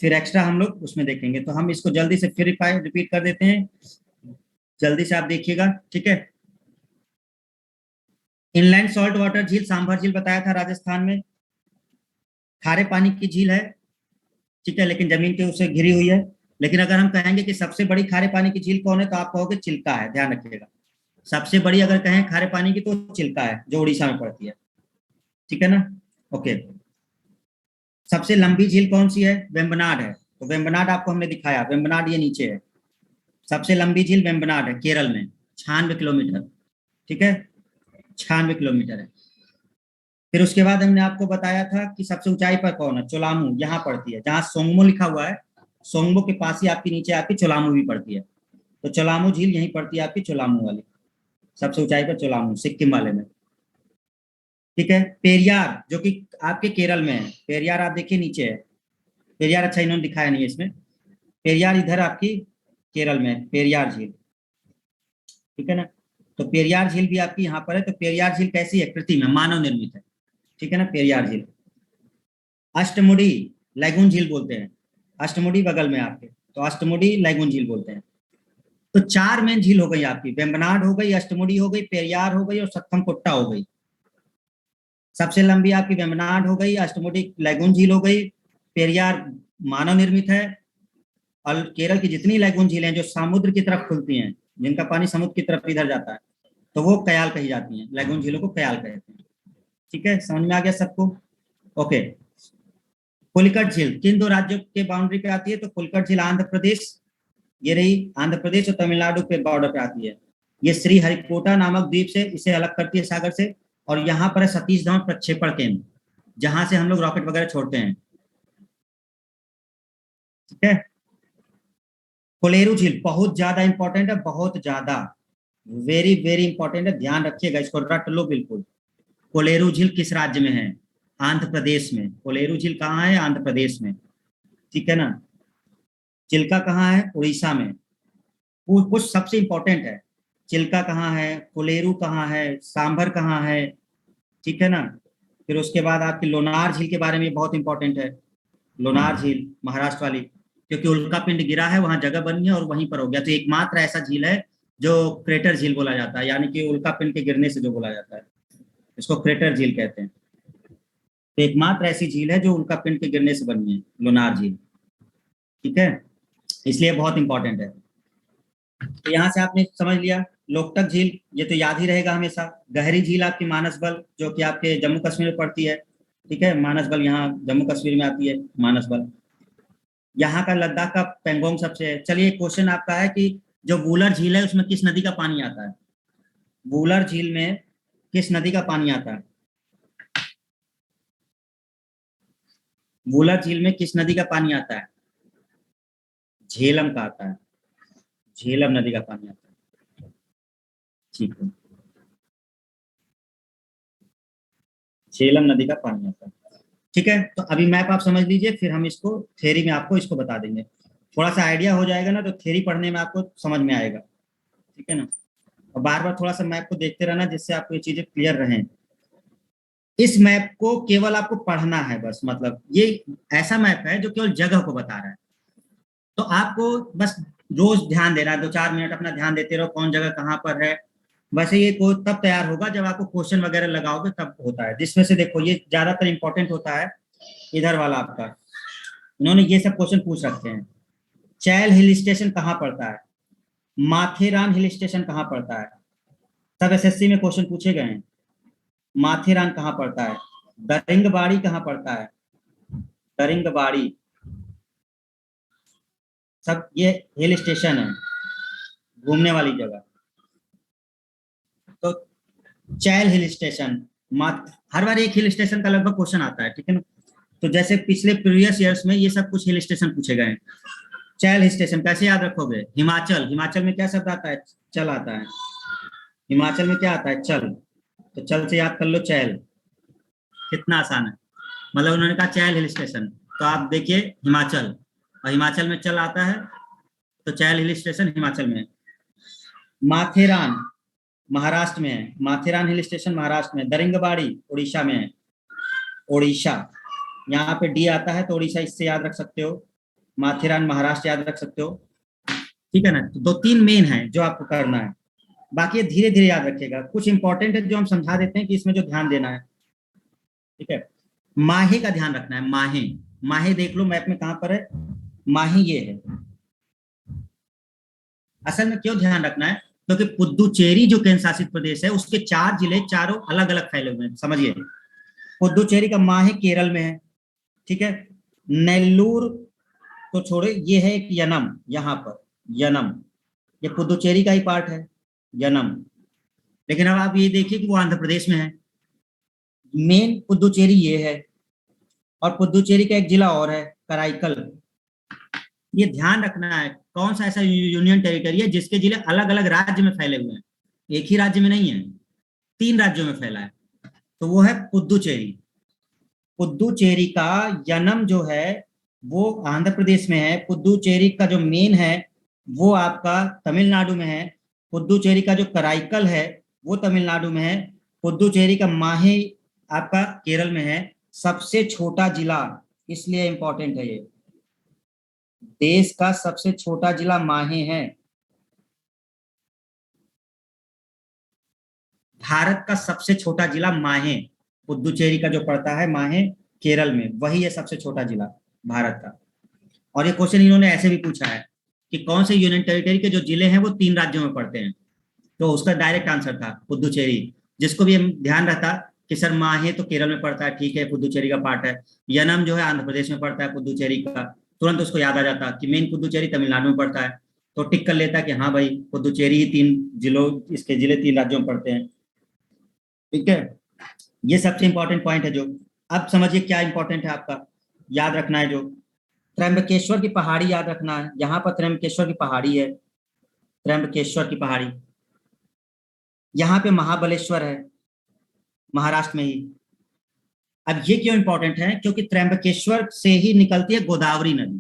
फिर एक्स्ट्रा हम लोग उसमें देखेंगे। तो हम इसको जल्दी से फिर रिपीट कर देते हैं, जल्दी से आप देखिएगा, ठीक है। इनलैंड सॉल्ट वाटर झील सांभर झील बताया था राजस्थान में, खारे पानी की झील है, ठीक है, लेकिन जमीन के उससे घिरी हुई है। लेकिन अगर हम कहेंगे कि सबसे बड़ी खारे पानी की झील कौन है तो आप कहोगे चिल्का है, ध्यान रखिएगा। सबसे बड़ी अगर कहें खारे पानी की तो चिल्का है जो उड़ीसा में पड़ती है, ठीक है ना, ओके। सबसे लंबी झील कौन सी है? वेम्बनाड है। तो वेम्बनाड आपको हमने दिखाया, वेम्बनाड ये नीचे है। सबसे लंबी झील वेम्बनाड है, केरल में, 96 किलोमीटर। ठीक है, 96 किलोमीटर है। फिर उसके बाद हमने आपको बताया था कि सबसे ऊंचाई पर कौन है? चोलामू, यहाँ पड़ती है, जहाँ सोंगमो लिखा हुआ है, सोंगमो के पास ही आपकी नीचे आपकी चोलामू भी पड़ती है। तो चोलामू झील यहीं पड़ती है आपकी, चोलामू वाली, सबसे ऊंचाई पर चोलामू, सिक्किम वाले में। ठीक है, पेरियार जो कि आपके केरल में है, पेरियार आप देखिए नीचे है। पेरियार अच्छा इन्होंने दिखाया नहीं है इसमें। पेरियार इधर आपकी केरल में है, पेरियार झील। ठीक है ना, तो पेरियार झील भी आपकी यहाँ पर है। तो पेरियार झील कैसी है? कृत्रिम है, मानव निर्मित है। ठीक है ना, पेरियार झील। अष्टमुडी लैगून झील बोलते हैं, अष्टमुडी बगल में आपके, तो अष्टमुडी लैगून झील बोलते हैं। तो चार मेन झील हो गई आपकी, वेम्बनाड हो गई, अष्टमुडी हो गई, पेरियार हो गई और सत्थमकोट्टा हो गई। सबसे लंबी आपकी वेम्बनाड हो गई, अष्टमुडी लैगून झील हो गई, पेरियार मानव निर्मित है। और केरल की जितनी लैगून झीलें जो समुद्र की तरफ खुलती हैं, जिनका पानी समुद्र की तरफ इधर जाता है, तो वो कयाल कही जाती हैं, लैगून झीलों को कयाल कहते हैं। ठीक है, समझ में आ गया सबको? ओके। पुलिकट झील किन दो राज्यों के बाउंड्री पे आती है? तो पुलिकट झील आंध्र प्रदेश, ये रही आंध्र प्रदेश और तमिलनाडु के बॉर्डर पे आती है। ये श्री हरिकोटा नामक द्वीप से इसे अलग करती है सागर से। और यहाँ पर है सतीश धवन प्रक्षेपण केंद्र, जहां से हम लोग रॉकेट वगैरह छोड़ते हैं। ठीक है, कोलेरू झील बहुत ज्यादा इंपॉर्टेंट है, बहुत ज्यादा, वेरी वेरी इंपॉर्टेंट है, ध्यान रखिएगा, इसको रट लो बिल्कुल। कोलेरू झील किस राज्य में है? आंध्र प्रदेश में। कोलेरू झील कहाँ है? आंध्र प्रदेश में। ठीक है ना। चिल्का कहाँ है? उड़ीसा में। कुछ सबसे इंपॉर्टेंट है, चिल्का कहाँ है, कोलेरू कहाँ है, सांभर कहाँ है। ठीक है ना। फिर उसके बाद आपकी लोनार झील के बारे में बहुत इंपॉर्टेंट है, लोनार झील महाराष्ट्र वाली, क्योंकि उल्का पिंड गिरा है वहां, जगह बनी है और वहीं पर हो गया। तो एकमात्र ऐसा झील है जो क्रेटर झील बोला जाता है, यानी कि उल्का पिंड के गिरने से जो बोला जाता है, इसको क्रेटर झील कहते हैं। तो एकमात्र ऐसी झील है जो उल्का पिंड के गिरने से बनी है, लोनार झील। ठीक है, इसलिए बहुत इंपॉर्टेंट है। तो यहाँ से आपने समझ लिया। लोकटक झील ये तो याद ही रहेगा हमेशा। गहरी झील आपकी मानसबल, जो कि आपके जम्मू कश्मीर में पड़ती है। ठीक है, मानसबल यहाँ जम्मू कश्मीर में आती है, मानसबल। यहाँ का लद्दाख का पेंगोंग सबसे है। चलिए क्वेश्चन आपका है कि जो वूलर झील है उसमें किस नदी का पानी आता है? वूलर झील में किस नदी का पानी आता है? वूलर झील में किस नदी का पानी आता है? झेलम का आता है, झेलम नदी का पानी आता है। ठीक है, झेलम नदी का पानी आता है। ठीक है, तो अभी मैप आप समझ लीजिए, फिर हम इसको थ्योरी में आपको इसको बता देंगे। थोड़ा सा आइडिया हो जाएगा ना, तो थ्योरी पढ़ने में आपको समझ में आएगा। ठीक है ना, और बार बार थोड़ा सा मैप को देखते रहना, जिससे आपको ये चीजें क्लियर रहें। इस मैप को केवल आपको पढ़ना है बस, मतलब ये ऐसा मैप है जो केवल जगह को बता रहा है। तो आपको बस रोज ध्यान देना है, 2-4 मिनट अपना ध्यान देते रहो कौन जगह कहाँ पर है। वैसे ये को तब तैयार होगा जब आपको क्वेश्चन वगैरह लगाओगे, तब होता है, जिसमें से देखो ये ज्यादातर इंपॉर्टेंट होता है इधर वाला आपका। इन्होंने ये सब क्वेश्चन पूछ रखे हैं। चैल हिल स्टेशन कहाँ पड़ता है? माथेरान हिल स्टेशन कहाँ पड़ता है? सब एसएससी में क्वेश्चन पूछे गए हैं। माथेरान कहाँ पड़ता है? दरिंगबाड़ी कहाँ पड़ता है? दरिंगबाड़ी, सब ये हिल स्टेशन है, घूमने वाली जगह। तो चैल हिल स्टेशन, हर बार एक हिल स्टेशन का लगभग क्वेश्चन आता है। ठीक है ना, तो जैसे पिछले प्रीवियस ईयर्स में ये सब कुछ हिल स्टेशन पूछे गए हैं। चैल हिल स्टेशन कैसे याद रखोगे? हिमाचल, हिमाचल में क्या शब्द आता है? चल आता है। हिमाचल में क्या आता है? चल। तो चल से याद कर लो चैल, कितना आसान है। मतलब उन्होंने कहा चैल हिल स्टेशन, तो आप देखिए हिमाचल, और हिमाचल में चल आता है, तो चैल हिल स्टेशन हिमाचल में है। माथेरान महाराष्ट्र में है, माथेरान हिल स्टेशन महाराष्ट्र में। दरिंगबाड़ी उड़ीसा में है, उड़ीसा, यहाँ पे डी आता है तो उड़ीसा इससे याद रख सकते हो। माथेरान महाराष्ट्र याद रख सकते हो। ठीक है ना, तो 2-3 मेन है जो आपको करना है, बाकी धीरे धीरे याद रखिएगा। कुछ इंपॉर्टेंट है जो हम समझा देते हैं कि इसमें जो ध्यान देना है। ठीक है, माहे का ध्यान रखना है। माहे, माहे देख लो मैप में कहां पर है, माहे ये है। असल में क्यों ध्यान रखना है? क्योंकि पुदुचेरी जो केंद्र शासित प्रदेश है उसके 4 जिले चारों अलग अलग फैले हुए हैं, समझिए। पुदुचेरी का माहे केरल में है, ठीक है। नेल्लूर तो छोड़े, ये है एक यनम, यहाँ पर यनम, ये पुदुचेरी का ही पार्ट है यनम। लेकिन अब आप ये देखिए कि वो आंध्र प्रदेश में है। मेन पुदुचेरी ये है, और पुदुचेरी का एक जिला और है कराईकल। ये ध्यान रखना है कौन सा ऐसा यूनियन टेरिटरी है जिसके जिले अलग अलग राज्य में फैले हुए हैं, एक ही राज्य में नहीं है, 3 राज्यों में फैला है, तो वो है पुदुचेरी। पुदुचेरी का यनम जो है वो आंध्र प्रदेश में है। पुदुचेरी का जो मेन है वो आपका तमिलनाडु में है। पुदुचेरी का जो कराईकल है वो तमिलनाडु में है। पुदुचेरी का माहे आपका केरल में है। सबसे छोटा जिला, इसलिए इंपॉर्टेंट है ये, देश का सबसे छोटा जिला माहे है। भारत का सबसे छोटा जिला माहे, पुदुचेरी का जो पड़ता है माहे केरल में, वही है सबसे छोटा जिला भारत का। और ये क्वेश्चन इन्होंने ऐसे भी पूछा है कि कौन से यूनियन टेरिटरी के जो जिले हैं वो 3 राज्यों में पड़ते हैं, तो उसका डायरेक्ट आंसर था पुदुचेरी। जिसको भी ध्यान रहता कि सर माहे तो केरल में पड़ता है, ठीक है, पुदुचेरी का पार्ट है। यनम जो है आंध्र प्रदेश में पड़ता है पुदुचेरी का, तुरंत उसको याद आ जाता कि मेन पुदुचेरी तमिलनाडु में पड़ता है, तो टिक कर लेता कि हाँ भाई पुदुचेरी ही 3 जिलों, इसके जिले 3 राज्यों में पड़ते हैं। ठीक है, ये सबसे इंपॉर्टेंट पॉइंट है जो। अब समझिए क्या इंपॉर्टेंट है आपका याद रखना है जो, त्र्यंबकेश्वर की पहाड़ी याद रखना है। यहाँ पर त्र्यंबकेश्वर की पहाड़ी है, त्र्यंबकेश्वर की पहाड़ी। यहाँ पे महाबलेश्वर है, महाराष्ट्र में ही। अब ये क्यों इंपॉर्टेंट है, क्योंकि त्र्यंबकेश्वर से ही निकलती है गोदावरी नदी।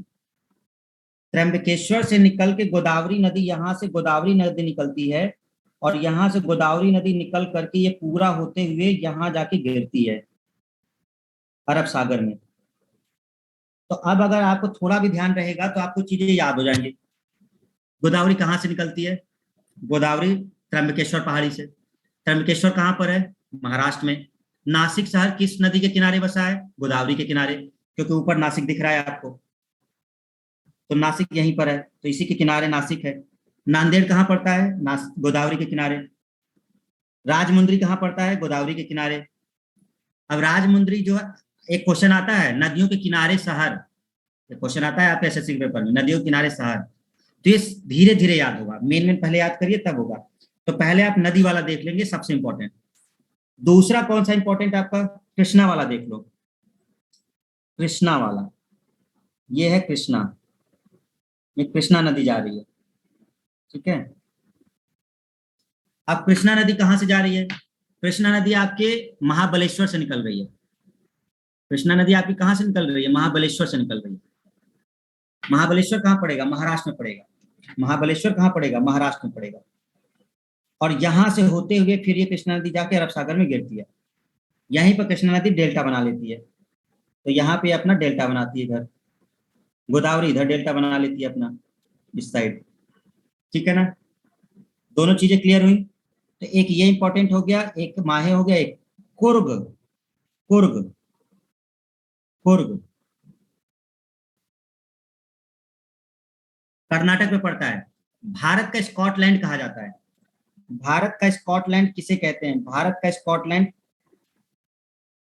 त्र्यंबकेश्वर से निकल के गोदावरी नदी, यहाँ से गोदावरी नदी निकलती है, और यहाँ से गोदावरी नदी निकल करके ये पूरा होते हुए यहाँ जाके गिरती है अरब सागर में। तो अब अगर आपको थोड़ा भी ध्यान रहेगा तो आपको चीजें याद हो जाएंगी। गोदावरी कहाँ से निकलती है? गोदावरी त्र्यंबकेश्वर पहाड़ी से। त्र्यंबकेश्वर कहाँ पर है? महाराष्ट्र में। नासिक शहर किस नदी के किनारे बसा है? गोदावरी के किनारे, क्योंकि ऊपर नासिक दिख रहा है आपको, तो नासिक यहीं पर है, तो इसी के किनारे नासिक है। नांदेड़ कहाँ पड़ता है? गोदावरी के किनारे। राजमुंद्री कहाँ पड़ता है? गोदावरी के किनारे। अब राजमुंद्री जो है, एक क्वेश्चन आता है नदियों के किनारे शहर, एक क्वेश्चन आता है आपके एसएससी पेपर में, नदियों के किनारे शहर, तो ये धीरे धीरे याद होगा, मेन मेन पहले याद करिए तब होगा। तो पहले आप नदी वाला देख लेंगे, सबसे इंपॉर्टेंट। दूसरा कौन सा इंपॉर्टेंट आपका? कृष्णा वाला देख लो, कृष्णा वाला, ये है कृष्णा, ये कृष्णा नदी जा रही है। ठीक है, अब कृष्णा नदी कहाँ से जा रही है? कृष्णा नदी आपके महाबलेश्वर से निकल रही है। कृष्णा नदी आपकी कहाँ से निकल रही है? महाबलेश्वर से निकल रही है। महाबलेश्वर कहाँ पड़ेगा? महाराष्ट्र में पड़ेगा। महाबलेश्वर कहाँ पड़ेगा? महाराष्ट्र में पड़ेगा। और यहां से होते हुए फिर ये कृष्णा नदी जाके अरब सागर में गिरती है। यहीं पर कृष्णा नदी डेल्टा बना लेती है, तो यहाँ पे अपना डेल्टा बनाती है इधर, गोदावरी इधर डेल्टा बना लेती है अपना इस साइड। ठीक है ना, दोनों चीजें क्लियर हुई। तो एक ये इंपॉर्टेंट हो गया, एक माहे हो गया, एक कुर्ग, कुर्ग, कुर्ग कर्नाटक में पड़ता है। भारत का स्कॉटलैंड कहा जाता है। भारत का स्कॉटलैंड किसे कहते हैं? भारत का स्कॉटलैंड,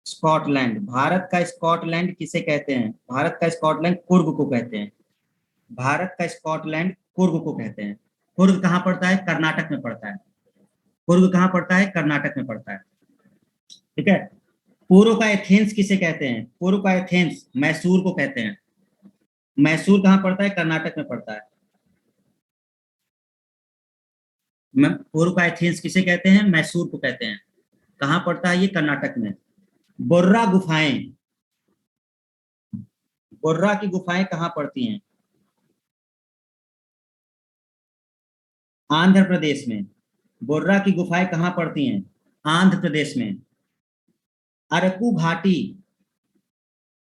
स्कॉटलैंड, भारत का स्कॉटलैंड किसे कहते हैं? भारत का स्कॉटलैंड कुर्ग को कहते हैं। भारत का स्कॉटलैंड कुर्ग को कहते हैं। कुर्ग कहाँ पड़ता है? कर्नाटक में पड़ता है। कुर्ग कहाँ पड़ता है? कर्नाटक में पड़ता है। ठीक है, पूर्व का एथेंस किसे कहते हैं? पूर्व का एथेंस मैसूर को कहते हैं। मैसूर कहाँ पड़ता है? कर्नाटक में पड़ता है। पूर्व का एथेंस किसे कहते हैं? मैसूर को कहते हैं। कहाँ पड़ता है ये? कर्नाटक में। बोर्रा गुफाएं, बोर्रा की गुफाएं कहाँ पड़ती हैं? आंध्र प्रदेश में। बोर्रा की गुफाएं कहाँ पड़ती हैं? आंध्र प्रदेश में। अरकू घाटी,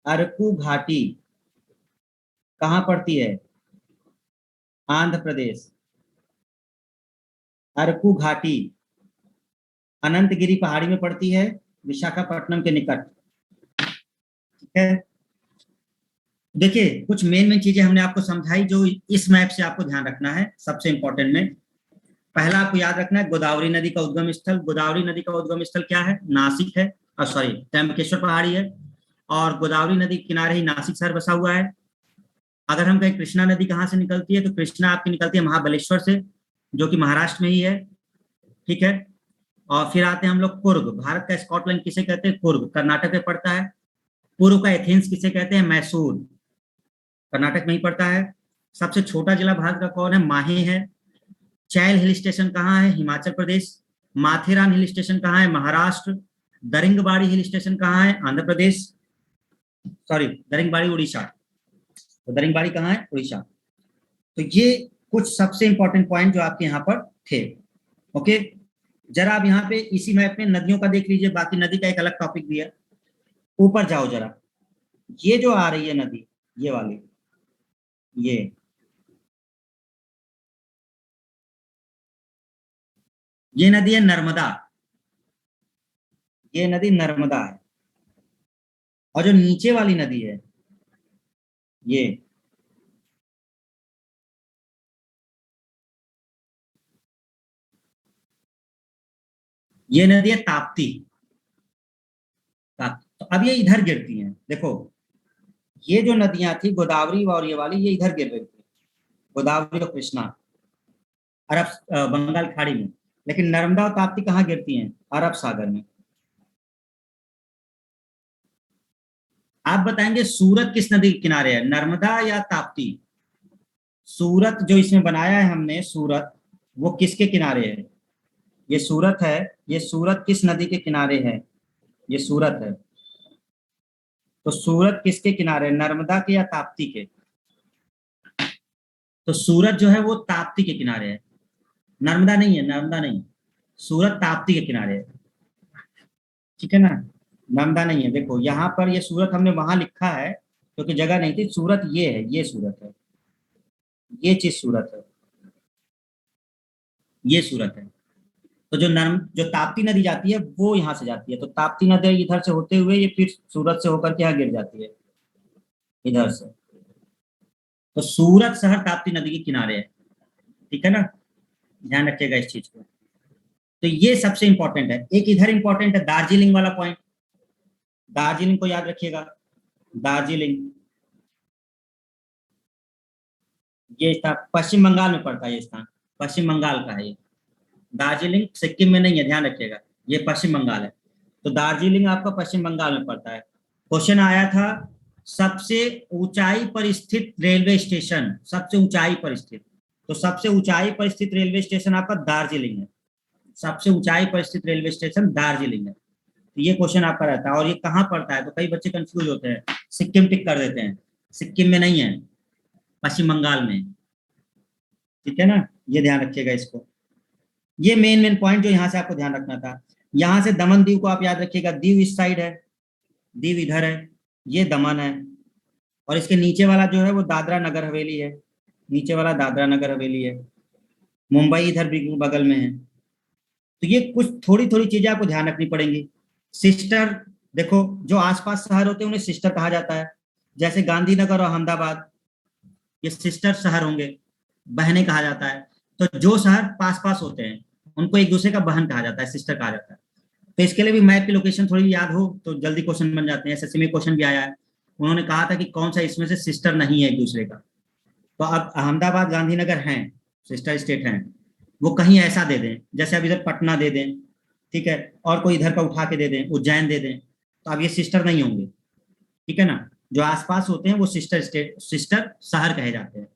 अरकू घाटी कहाँ पड़ती है? आंध्र प्रदेश। अरकू घाटी अनंतगिरी पहाड़ी में पड़ती है, विशाखापट्टनम के निकट। ठीक है, देखिए कुछ मेन मेन चीजें हमने आपको समझाई जो इस मैप से आपको ध्यान रखना है सबसे इंपॉर्टेंट में। पहला आपको याद रखना है गोदावरी नदी का उद्गम स्थल। गोदावरी नदी का उद्गम स्थल क्या है? नासिक है, सॉरी त्र्यंबकेश्वर पहाड़ी है। और गोदावरी नदी के किनारे ही नासिक शहर बसा हुआ है। अगर हम कहें कृष्णा नदी कहाँ से निकलती है, तो कृष्णा आपकी निकलती है महाबलेश्वर से, जो कि महाराष्ट्र में ही है। ठीक है। और फिर आते हैं हम लोग कुर्ग। भारत का स्कॉटलैंड किसे कहते हैं? कुर्ग कर्नाटक में पड़ता है। पूर्व का एथेंस किसे कहते हैं? मैसूर कर्नाटक में ही पड़ता है। सबसे छोटा जिला भारत का कौन है? माहे है। चैल हिल स्टेशन कहाँ है? हिमाचल प्रदेश। माथेरान हिल स्टेशन कहाँ है? महाराष्ट्र। दरिंगबाड़ी हिल स्टेशन कहाँ है? आंध्र प्रदेश। सॉरी, दरिंगबाड़ी उड़ीसा। तो दरिंगबाड़ी कहाँ है? उड़ीसा। तो ये कुछ सबसे इंपॉर्टेंट पॉइंट जो आपके यहाँ पर थे। ओके, जरा आप यहाँ पे इसी मैप में नदियों का देख लीजिए, बाकी नदी का एक अलग टॉपिक भी है। ऊपर जाओ जरा, ये जो आ रही है नदी, ये वाली, ये नदी है नर्मदा। ये नदी नर्मदा है। और जो नीचे वाली नदी है, ये ये नदी है ताप्ती। तो अब ये इधर गिरती हैं, देखो। ये जो नदियां थी गोदावरी और ये वाली, ये इधर गिर रही थी, गोदावरी और कृष्णा, अरब बंगाल खाड़ी में। लेकिन नर्मदा और ताप्ती कहाँ गिरती हैं? अरब सागर में। आप बताएंगे सूरत किस नदी के किनारे है, नर्मदा या ताप्ती? सूरत जो इसमें बनाया है हमने, सूरत, वो किसके किनारे है? ये सूरत है। ये सूरत किस नदी के किनारे है? ये सूरत है। तो सूरत किसके किनारे, नर्मदा के या ताप्ती के? तो सूरत जो है वो ताप्ती के किनारे है, नर्मदा नहीं है, नर्मदा नहीं। सूरत ताप्ती के किनारे है। ठीक है ना, नर्मदा नहीं है। देखो यहाँ पर ये सूरत हमने वहां लिखा है क्योंकि जगह नहीं थी। सूरत ये है, ये सूरत है, ये चीज सूरत है, ये सूरत है। तो जो ताप्ती नदी जाती है वो यहाँ से जाती है, तो ताप्ती नदी इधर से होते हुए ये फिर सूरत से होकर के यहाँ गिर जाती है, इधर से। तो सूरत शहर ताप्ती नदी के किनारे है। ठीक है ना, ध्यान रखिएगा इस चीज को। तो ये सबसे इंपॉर्टेंट है। एक इधर इंपॉर्टेंट है दार्जिलिंग वाला पॉइंट, दार्जिलिंग को याद रखिएगा। दार्जिलिंग ये स्थान पश्चिम बंगाल में पड़ता है, ये स्थान पश्चिम बंगाल का है ये। दार्जिलिंग सिक्किम में नहीं है, ध्यान रखिएगा, ये पश्चिम बंगाल है। तो दार्जिलिंग आपका पश्चिम बंगाल में पड़ता है। क्वेश्चन आया था सबसे ऊंचाई पर स्थित रेलवे स्टेशन, सबसे ऊंचाई पर स्थित। तो सबसे ऊंचाई पर स्थित रेलवे स्टेशन आपका दार्जिलिंग है। सबसे ऊंचाई पर स्थित रेलवे स्टेशन दार्जिलिंग है। तो ये क्वेश्चन आपका रहता है। और ये कहाँ पड़ता है? तो कई बच्चे कंफ्यूज होते हैं, सिक्किम टिक कर देते हैं। सिक्किम में नहीं है, पश्चिम बंगाल में। ठीक है ना, ये ध्यान रखिएगा इसको। ये मेन मेन पॉइंट जो यहाँ से आपको ध्यान रखना था। यहाँ से दमन दीव को आप याद रखिएगा, दीव इस साइड है, दीव इधर है, ये दमन है। और इसके नीचे वाला जो है वो दादरा नगर हवेली है, नीचे वाला दादरा नगर हवेली है। मुंबई इधर भी बगल में है। तो ये कुछ थोड़ी थोड़ी चीजें आपको ध्यान रखनी पड़ेंगी। सिस्टर, देखो जो आसपास शहर होते हैं उन्हें सिस्टर कहा जाता है। जैसे गांधीनगर और अहमदाबाद, ये सिस्टर शहर होंगे, बहनें कहा जाता है। तो जो शहर पास पास होते हैं उनको एक दूसरे का बहन कहा जाता है, सिस्टर कहा जाता है। तो इसके लिए भी मैप की लोकेशन थोड़ी याद हो तो जल्दी क्वेश्चन बन जाते हैं। एसएससी में क्वेश्चन भी आया है, उन्होंने कहा था कि कौन सा इसमें से सिस्टर नहीं है एक दूसरे का। तो अब अहमदाबाद गांधीनगर हैं, सिस्टर स्टेट हैं। वो कहीं ऐसा दे दें, जैसे अब इधर पटना दे दें, ठीक है, और कोई इधर का उठा के दे दें, उज्जैन दे दें, तो अब ये सिस्टर नहीं होंगे। ठीक है ना, जो आसपास होते हैं वो सिस्टर स्टेट, सिस्टर शहर कहे जाते हैं।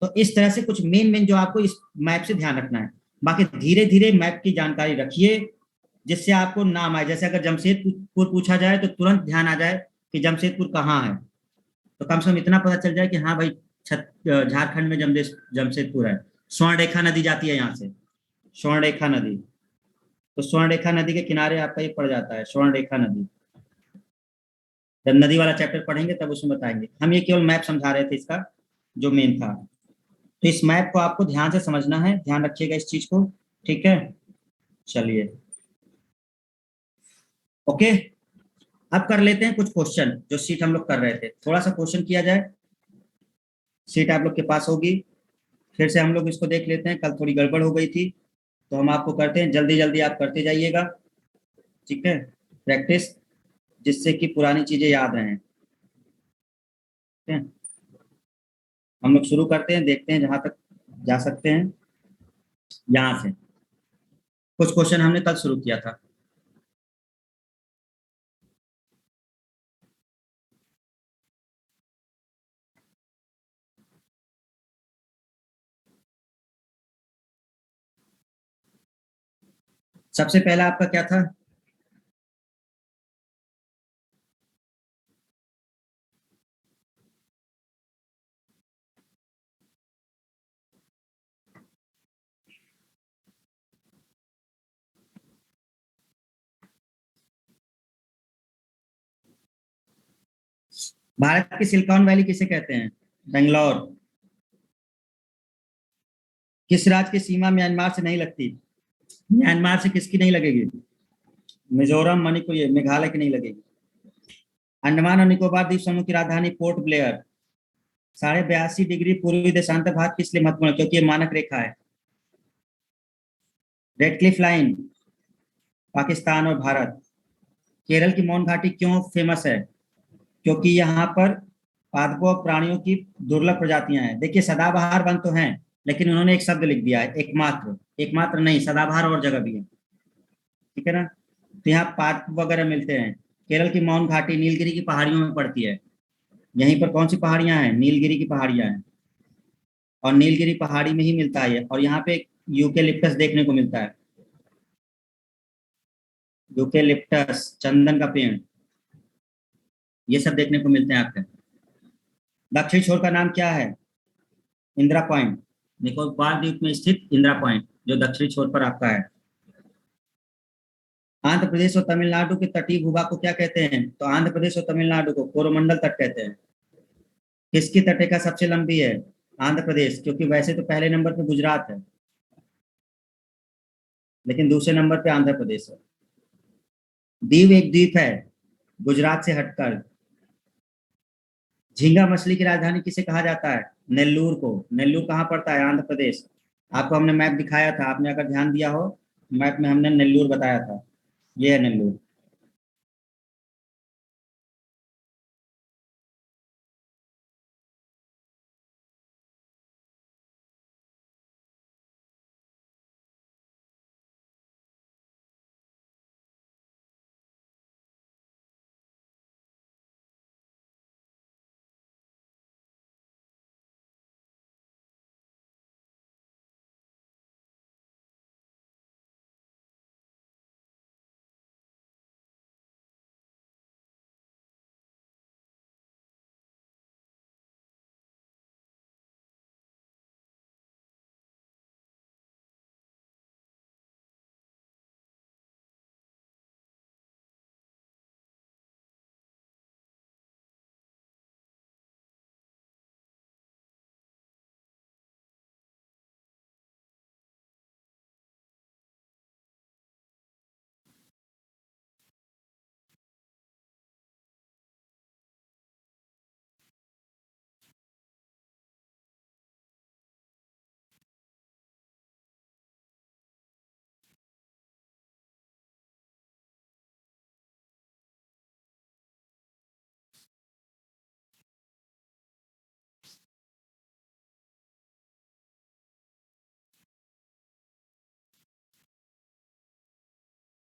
तो इस तरह से कुछ मेन मेन जो आपको इस मैप से ध्यान रखना है। बाकी धीरे धीरे मैप की जानकारी रखिए जिससे आपको नाम आए। जैसे अगर जमशेदपुर पूछा जाए तो तुरंत ध्यान आ जाए कि जमशेदपुर कहाँ है। तो कम से कम इतना पता चल जाए कि हाँ भाई, झारखंड में जमशेदपुर है। स्वर्णरेखा नदी जाती है यहाँ से, स्वर्णरेखा नदी। तो स्वर्णरेखा नदी के किनारे आपका ये पड़ जाता है, स्वर्णरेखा नदी। जब नदी वाला चैप्टर पढ़ेंगे तब उसमें बताएंगे। हम ये केवल मैप समझा रहे थे इसका, जो मेन था। तो इस मैप को आपको ध्यान से समझना है, ध्यान रखिएगा इस चीज को। ठीक है, चलिए, ओके। अब कर लेते हैं कुछ क्वेश्चन जो सीट हम लोग कर रहे थे, थोड़ा सा क्वेश्चन किया जाए। सीट आप लोग के पास होगी, फिर से हम लोग इसको देख लेते हैं। कल थोड़ी गड़बड़ हो गई थी, तो हम आपको करते हैं, जल्दी जल्दी आप करते जाइएगा। ठीक है, प्रैक्टिस जिससे कि पुरानी चीजें याद रहें। ठीक है, हम लोग शुरू करते हैं, देखते हैं जहां तक जा सकते हैं। यहाँ से कुछ क्वेश्चन हमने कल शुरू किया था। सबसे पहला आपका क्या था? भारत की सिलिकॉन वैली किसे कहते हैं? बेंगलोर। किस राज्य की सीमा म्यांमार से नहीं लगती? म्यांमार से किसकी नहीं लगेगी? मिजोरम, मणिपुर, ये मेघालय की नहीं लगेगी। अंडमान और निकोबार द्वीप समूह की राजधानी पोर्ट ब्लेयर। 82.5 डिग्री पूर्वी देशांतर भाग किस लिए महत्वपूर्ण है? क्योंकि ये मानक रेखा है। रेड क्लिफ लाइन, पाकिस्तान और भारत। केरल की मौन घाटी क्यों फेमस है? क्योंकि यहाँ पर पादपों और प्राणियों की दुर्लभ प्रजातियां हैं। देखिए, सदाबहार वन तो हैं, लेकिन उन्होंने एक शब्द लिख दिया है, एकमात्र। एकमात्र नहीं, सदाबहार और जगह भी है। ठीक है ना? तो यहाँ पादप वगैरह मिलते हैं। केरल की मौन घाटी नीलगिरी की पहाड़ियों में पड़ती है। यहीं पर कौन सी पहाड़ियां हैं? नीलगिरी की पहाड़ियां हैं। और नीलगिरी पहाड़ी में ही मिलता है ये। और यहाँ पे यूकेलिप्टस देखने को मिलता है। यूकेलिप्टस, चंदन का पेड़, ये सब देखने को मिलते हैं आपके। दक्षिण छोर का नाम क्या है? इंदिरा पॉइंट। निकोबार द्वीप में स्थित इंदिरा पॉइंट, जो दक्षिणी छोर पर आपका है। आंध्र प्रदेश और तमिलनाडु के तटीय भूभाग को क्या कहते हैं? तो आंध्र प्रदेश और तमिलनाडु को कोरोमंडल तट कहते हैं। किसकी तटिका सबसे लंबी है? आंध्र प्रदेश, क्योंकि वैसे तो पहले नंबर पे गुजरात है, लेकिन दूसरे नंबर पे आंध्र प्रदेश है। दीव एक द्वीप है गुजरात से हटकर। झींगा मछली की राजधानी किसे कहा जाता है? नेल्लूर को। नेल्लूर कहाँ पड़ता है? आंध्र प्रदेश। आपको हमने मैप दिखाया था, आपने अगर ध्यान दिया हो, मैप में हमने नेल्लूर बताया था। ये है नेल्लूर।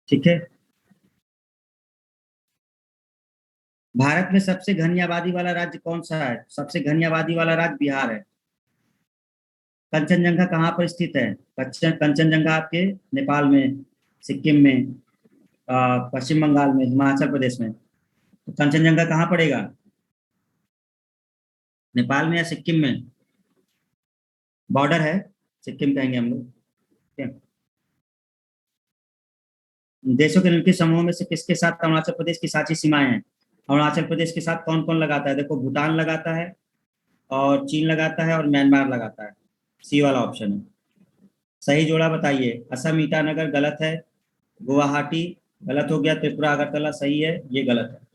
ठीक है। भारत में सबसे घनी आबादी वाला राज्य कौन सा है? सबसे घनी आबादी वाला राज्य बिहार है। कंचनजंगा कहाँ पर स्थित है? कंचनजंगा आपके नेपाल में, सिक्किम में, पश्चिम बंगाल में, हिमाचल प्रदेश में। तो कंचनजंगा कहाँ पड़ेगा? नेपाल में या सिक्किम में? बॉर्डर है, सिक्किम कहेंगे हम लोग। ठीक है। देशों के निम्नलिखित समूहों में से किसके साथ अरुणाचल प्रदेश की साझी सीमाएं हैं? अरुणाचल प्रदेश के साथ कौन कौन लगाता है? देखो, भूटान लगाता है, और चीन लगाता है, और म्यांमार लगाता है। सी वाला ऑप्शन है। सही जोड़ा बताइए। असम ईटानगर गलत है। गुवाहाटी गलत हो गया। त्रिपुरा अगरतला सही है, ये गलत है।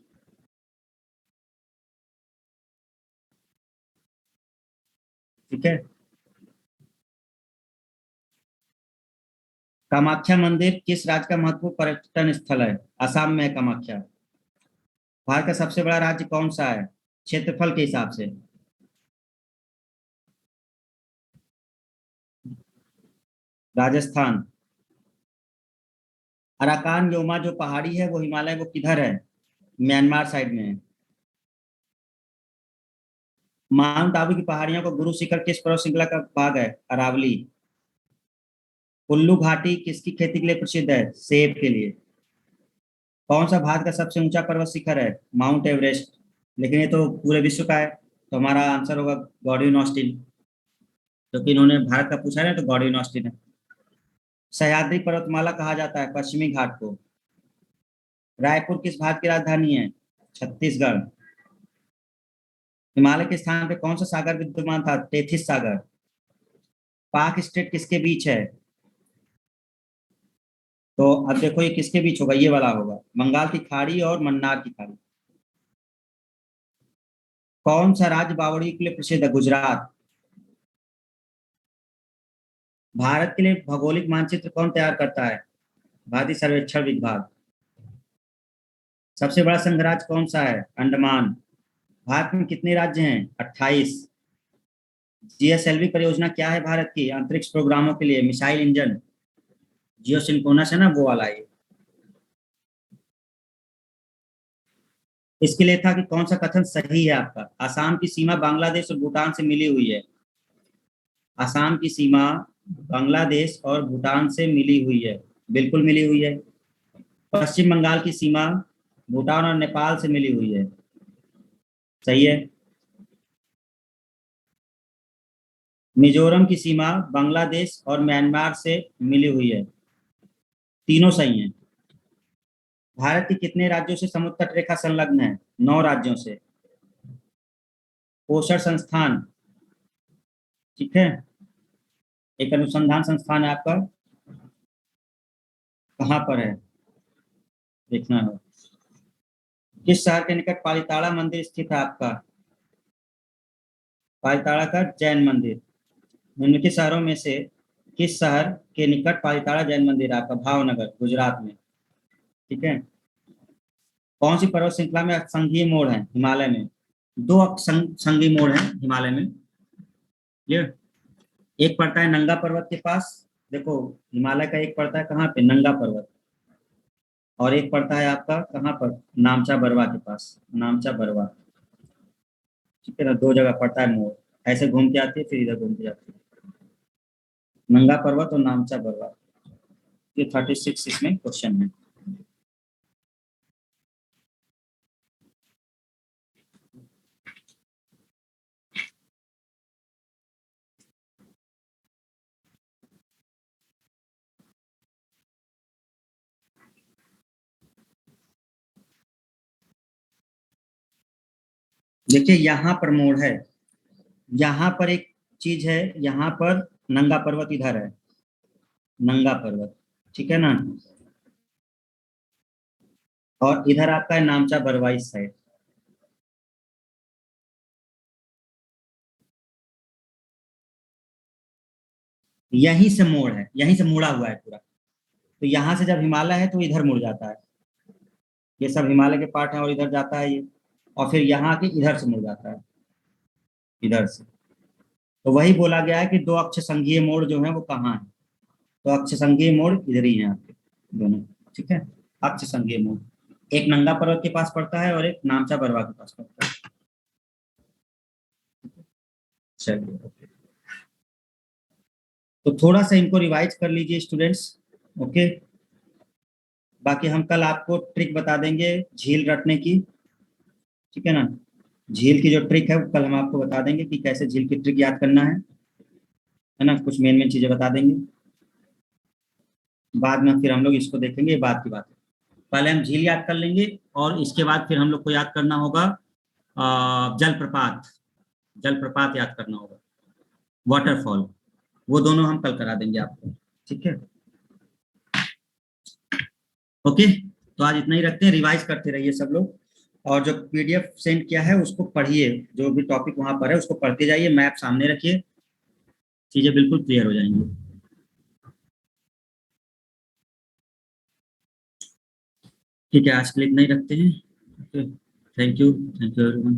ठीक है। कामाख्या मंदिर किस राज्य का महत्वपूर्ण पर्यटन स्थल है? असम में है कामाख्या। भारत का सबसे बड़ा राज्य कौन सा है क्षेत्रफल के हिसाब से? राजस्थान। अराकान योमा जो पहाड़ी है वो हिमालय, वो किधर है? म्यांमार साइड में है। माउंट आबू की पहाड़ियों को गुरु शिखर किस पर्वत श्रृंखला का भाग है? अरावली। कुल्लू घाटी किसकी खेती के लिए प्रसिद्ध है? सेब के लिए। कौन सा भारत का सबसे ऊंचा पर्वत शिखर है? Mount Everest. लेकिन ये तो पूरे विश्व का है, तो हमारा आंसर होगा गॉडविन ऑस्टिन, क्योंकि इन्होंने भारत का पूछा है ना, तो गॉडविन ऑस्टिन है। सह्याद्री पर्वतमाला कहा जाता है पश्चिमी घाट को। रायपुर किस भारत की राजधानी है? छत्तीसगढ़। हिमालय के स्थान पे कौन सा सागर विद्यमान था? तेथिस सागर। पाक स्टेट किसके बीच है? तो अब देखो ये किसके बीच होगा, ये वाला होगा, बंगाल की खाड़ी और मन्नार की खाड़ी। कौन सा राज्य बावड़ी के लिए प्रसिद्ध है? गुजरात। भारत के लिए भौगोलिक मानचित्र कौन तैयार करता है? भारतीय सर्वेक्षण विभाग। सबसे बड़ा संघ राज्य कौन सा है? अंडमान। भारत में कितने राज्य हैं? 28। जीएसएलवी परियोजना क्या है भारत की अंतरिक्ष प्रोग्रामों के लिए? Missile engine. जियो सिंक्रोनस है ना, वो वाला है। इसके लिए था कि कौन सा कथन सही है आपका? आसाम की सीमा बांग्लादेश और भूटान से मिली हुई है। आसाम की सीमा बांग्लादेश और भूटान से मिली हुई है, बिल्कुल मिली हुई है। पश्चिम बंगाल की सीमा भूटान और नेपाल से मिली हुई है। सही है। मिजोरम की सीमा बांग्लादेश और म्यांमार से मिली हुई है। तीनों सही हैं। भारत के कितने राज्यों से समुद्र तट रेखा संलग्न है? 9 राज्यों से। पोषण संस्थान, ठीक है, एक अनुसंधान संस्थान है आपका, कहाँ पर है देखना है। किस शहर के निकट पालीताड़ा मंदिर स्थित है आपका? पालीताड़ा का जैन मंदिर। निम्नलिखित शहरों में से किस शहर के निकट पालीताड़ा जैन मंदिर है आपका? भावनगर, गुजरात में। ठीक है। कौन सी पर्वत श्रृंखला में संघीय मोड़ है हिमालय में? दो संघीय मोड़ है हिमालय में। ये एक पड़ता है नंगा पर्वत के पास, देखो हिमालय का एक पड़ता है कहाँ पे? नंगा पर्वत। और एक पड़ता है आपका कहाँ पर? नामचा बरवा के पास, नामचा बरवा। ठीक है ना, दो जगह पड़ता है मोड़, ऐसे घूम के आती है फिर इधर घूम के जाती है। नंगा पर्वत और नामचा बरवा। ये 36 इसमें क्वेश्चन है। देखिए यहाँ पर मोड़ है, यहाँ पर एक चीज है, यहाँ पर नंगा पर्वत इधर है, नंगा पर्वत, ठीक है ना, और इधर आपका है नामचा बरवा इस साइड। यहीं से मोड़ है, यहीं से मुड़ा हुआ है पूरा। तो यहाँ से जब हिमालय है तो इधर मुड़ जाता है, ये सब हिमालय के पार्ट है और इधर जाता है ये, और फिर यहाँ के इधर से मुड़ जाता है, इधर से। तो वही बोला गया है कि दो अक्ष संघीय मोड़ जो है वो कहाँ है? तो अक्ष संघीय मोड़ इधर ही है आपके दोनों। ठीक है, अक्ष संघीय मोड़ एक नंगा पर्वत के पास पड़ता है और एक नामचा बरवा के पास पड़ता है। चलिए, तो थोड़ा सा इनको रिवाइज कर लीजिए स्टूडेंट्स। ओके। बाकी हम कल आपको ट्रिक बता देंगे झील रटने की, ठीक है ना, झील की जो ट्रिक है वो कल हम आपको बता देंगे कि कैसे झील की ट्रिक याद करना है ना, कुछ मेन मेन चीजें बता देंगे। बाद में फिर हम लोग इसको देखेंगे, ये बात की बात है। पहले हम झील याद कर लेंगे और इसके बाद फिर हम लोग को याद करना होगा जलप्रपात, जलप्रपात याद करना होगा, वाटरफॉल, वो दोनों हम कल करा देंगे आपको। ठीक है, ओके। तो आज इतना ही रखते हैं, रिवाइज करते रहिए सब लोग, और जो पीडीएफ सेंड किया है उसको पढ़िए, जो भी टॉपिक वहां पर है उसको पढ़ते जाइए, मैप सामने रखिए, चीजें बिल्कुल क्लियर हो जाएंगी। ठीक है, आज के लिए इतना ही रखते हैं। ओके। Thank you everyone.